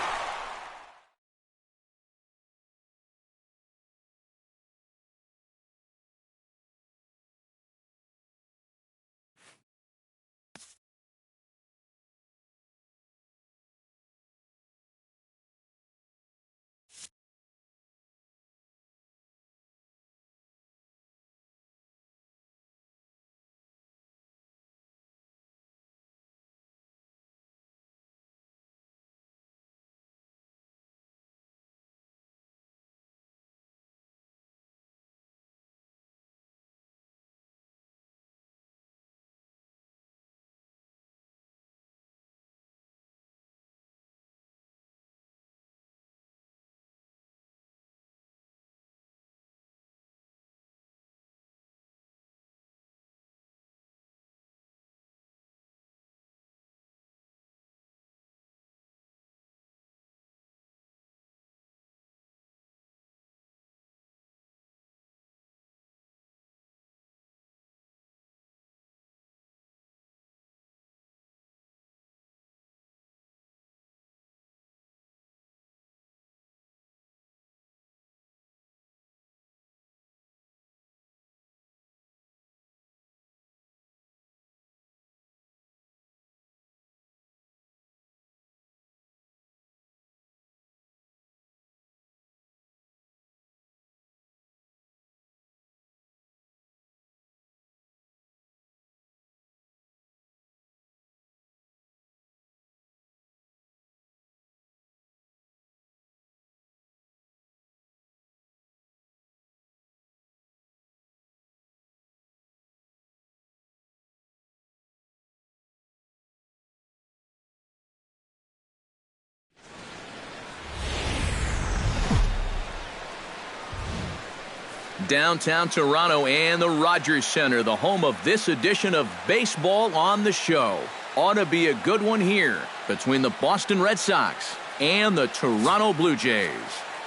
Downtown Toronto and the Rogers Center, the home of this edition of Baseball on the Show. Ought to be a good one here between the Boston Red Sox and the Toronto Blue Jays.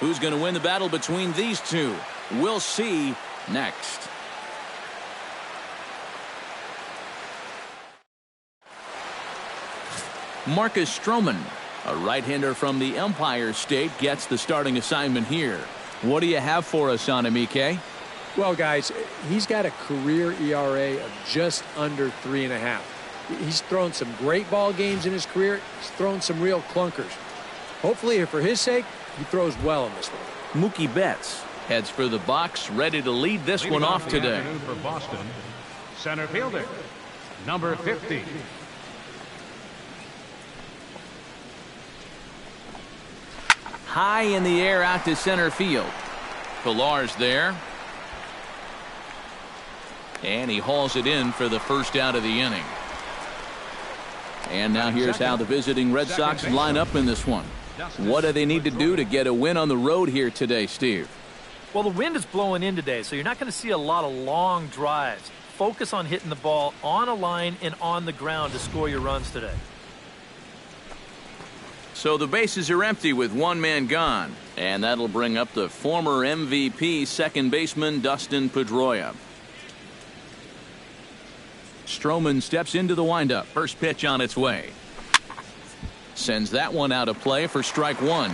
Who's going to win the battle between these two? We'll see next. Marcus Stroman, a right-hander from the Empire State, gets the starting assignment here. What do you have for us on him, EK? Well, guys, he's got a career ERA of just under 3.5. He's thrown some great ball games in his career. He's thrown some real clunkers. Hopefully, for his sake, he throws well in this one. Mookie Betts heads for the box, ready to lead this one off today. For Boston, center fielder, number 50. High in the air out to center field. Pillar's there. And he hauls it in for the first out of the inning. And now here's how the visiting Red Sox line up in this one. What do they need to do to get a win on the road here today, Steve? Well, the wind is blowing in today, so you're not going to see a lot of long drives. Focus on hitting the ball on a line and on the ground to score your runs today. So the bases are empty with one man gone. And that'll bring up the former MVP second baseman Dustin Pedroia. Stroman steps into the windup. First pitch on its way. Sends that one out of play for strike one.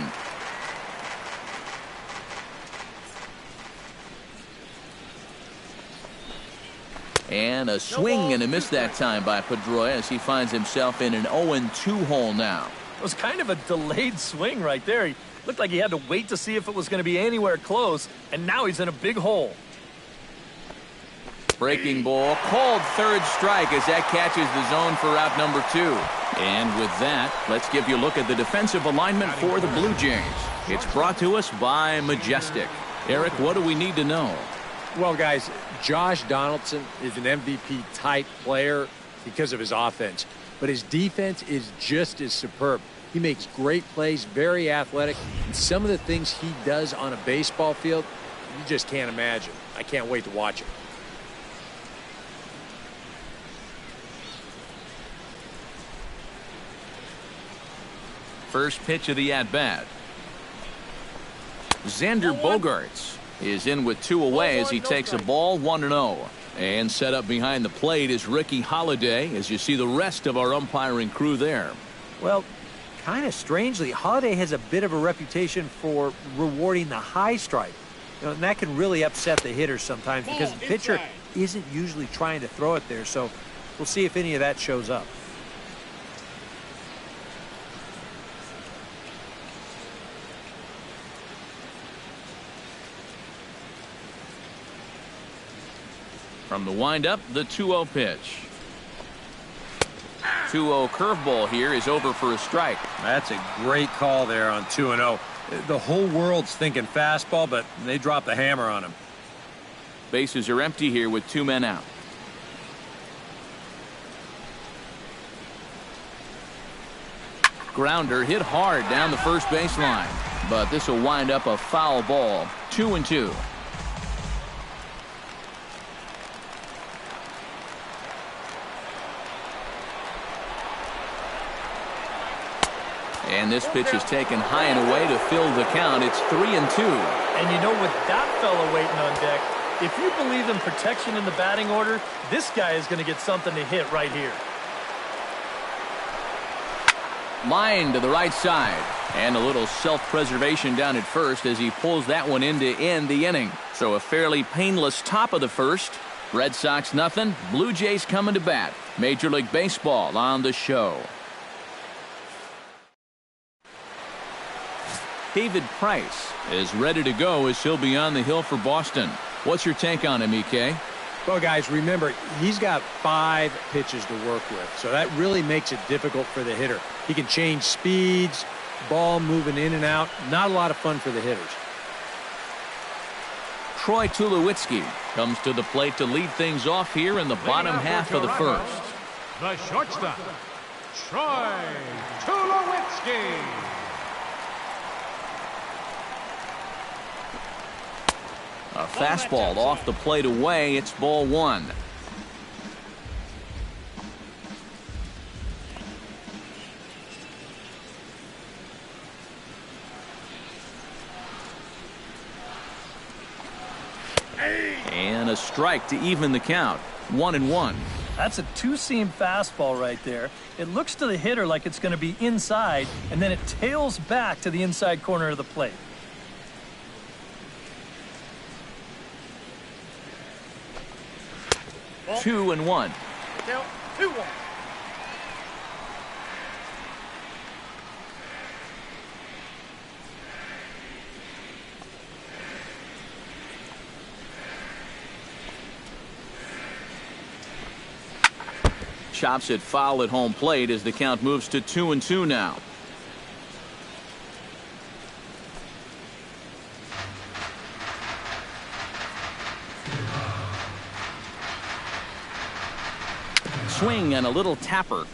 And a swing and a miss that time by Pedroia as he finds himself in an 0-2 hole now. It was kind of a delayed swing right there. He looked like he had to wait to see if it was going to be anywhere close, and now he's in a big hole. Breaking ball, called third strike as that catches the zone for out number 2. And with that, let's give you a look at the defensive alignment for the Blue Jays. It's brought to us by Majestic. Eric, what do we need to know? Well, guys, Josh Donaldson is an MVP-type player because of his offense. But his defense is just as superb. He makes great plays, very athletic. And some of the things he does on a baseball field, you just can't imagine. I can't wait to watch it. First pitch of the at-bat. Xander Bogaerts is in with 2 away as he takes a ball 1-0. And set up behind the plate is Ricky Holiday as you see the rest of our umpiring crew there. Well, kind of strangely, Holiday has a bit of a reputation for rewarding the high strike. And that can really upset the hitter sometimes because the pitcher isn't usually trying to throw it there. So we'll see if any of that shows up. From the windup, the 2-0 pitch. 2-0 curveball here is over for a strike. That's a great call there on 2-0. The whole world's thinking fastball, but they dropped the hammer on him. Bases are empty here with 2 men out. Grounder hit hard down the first baseline, but this will wind up a foul ball. 2-2. And this pitch is taken high and away to fill the count. It's 3-2. And you know, with that fella waiting on deck, if you believe in protection in the batting order, this guy is going to get something to hit right here. Line to the right side. And a little self-preservation down at first as he pulls that one in to end the inning. So a fairly painless top of the first. Red Sox nothing. Blue Jays coming to bat. Major League Baseball on the show. David Price is ready to go as he'll be on the hill for Boston. What's your take on him, EK? Well, guys, remember, he's got 5 pitches to work with, so that really makes it difficult for the hitter. He can change speeds, ball moving in and out. Not a lot of fun for the hitters. Troy Tulowitzki comes to the plate to lead things off here in the bottom half of the first. The shortstop, Troy Tulowitzki. A fastball off the plate away. It's ball 1. And a strike to even the count. 1-1. That's a 2-seam fastball right there. It looks to the hitter like it's going to be inside, and then it tails back to the inside corner of the plate. Ball. 2-1. Count 2-1. chops it foul at home plate as the count moves to 2-2 now. Swing and a little tapper.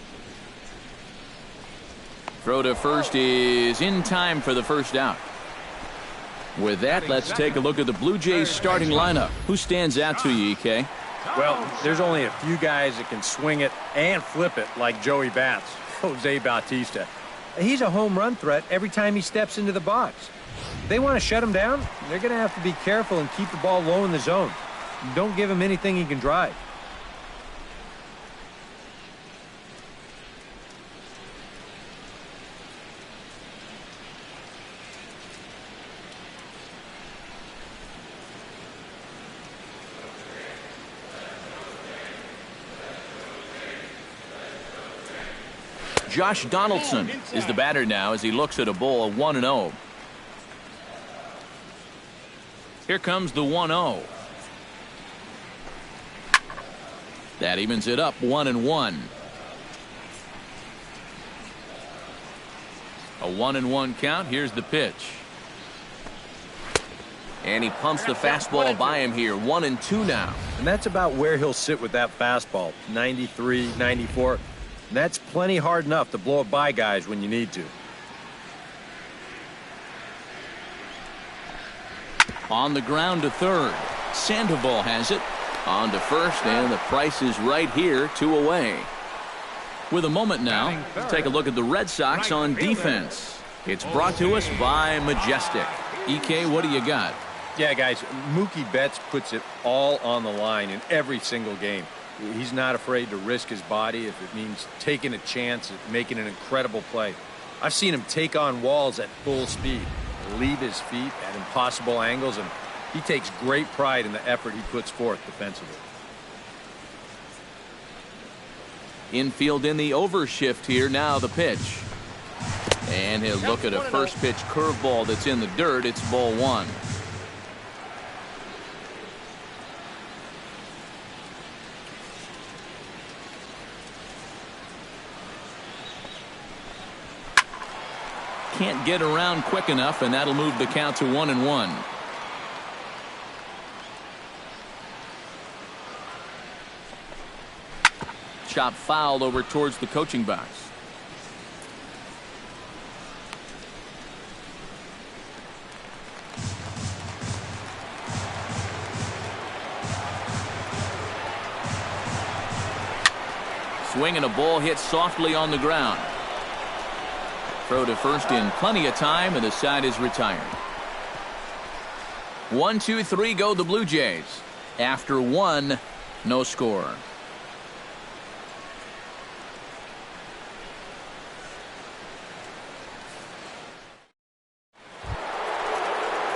Throw to first is in time for the first out. With that, let's take a look at the Blue Jays starting lineup. Who stands out to you, EK? Well, there's only a few guys that can swing it and flip it like Joey Bats. Jose Bautista. He's a home run threat every time he steps into the box. If they want to shut him down, they're going to have to be careful and keep the ball low in the zone. Don't give him anything he can drive. Josh Donaldson is the batter now as he looks at a ball 1-0. Here comes the 1-0. That evens it up 1-1. A 1-1 count. Here's the pitch. And he pumps the fastball by him here. 1-2 now. And that's about where he'll sit with that fastball. 93, 94. And that's plenty hard enough to blow it by guys when you need to. On the ground to third. Sandoval has it. On to first, and the price is right here, 2 away. With a moment now, let's take a look at the Red Sox on defense. It's brought to us by Majestic. EK, what do you got? Yeah, guys, Mookie Betts puts it all on the line in every single game. He's not afraid to risk his body if it means taking a chance at making an incredible play. I've seen him take on walls at full speed, leave his feet at impossible angles, and he takes great pride in the effort he puts forth defensively. Infield in the overshift here. Now the pitch. And he'll look at a first pitch curveball that's in the dirt. It's ball 1. Can't get around quick enough, and that'll move the count to 1-1. Chop fouled over towards the coaching box. Swing and a ball hit softly on the ground. Throw to first in plenty of time, and the side is retired. 1, 2, 3 go the Blue Jays. After 1, no score.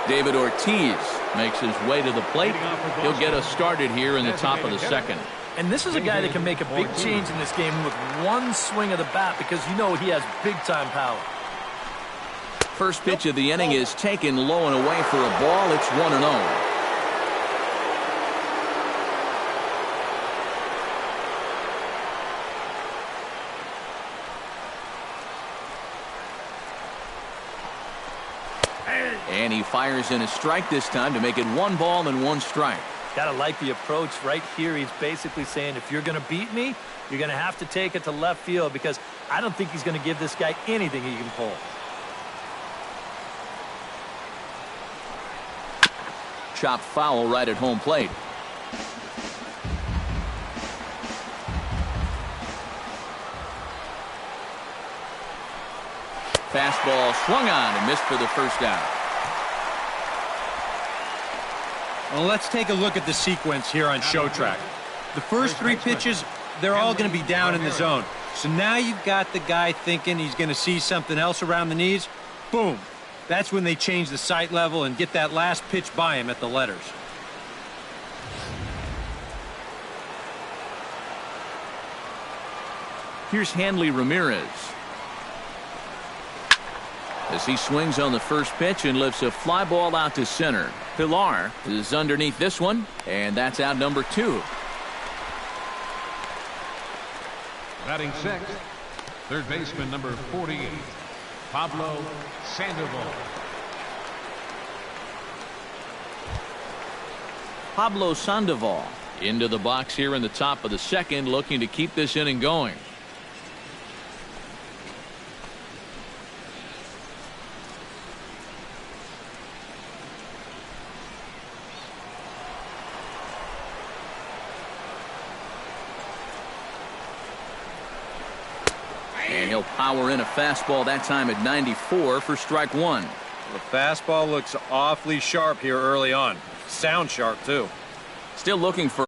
David Ortiz makes his way to the plate. He'll get us started here in the top of the second. And this is a guy that can make a big change in this game with one swing of the bat, because you know he has big-time power. First pitch of the inning is taken low and away for a ball. It's 1-0. And he fires in a strike this time to make it 1 ball and 1 strike. Gotta like the approach right here. He's basically saying, if you're going to beat me, you're going to have to take it to left field, because I don't think he's going to give this guy anything he can pull. Chopped foul right at home plate. Fastball swung on and missed for the first out. Well, let's take a look at the sequence here on Show Track. The first 3 pitches, they're all going to be down in the zone. So now you've got the guy thinking he's going to see something else around the knees. Boom. That's when they change the sight level and get that last pitch by him at the letters. Here's Hanley Ramirez. As he swings on the first pitch and lifts a fly ball out to center. Pilar is underneath this one, and that's out number 2. Batting sixth, third baseman number 48, Pablo Sandoval. Pablo Sandoval into the box here in the top of the second, looking to keep this inning going. And he'll power in a fastball, that time at 94 for strike one. The fastball looks awfully sharp here early on. Sound sharp, too. Still looking for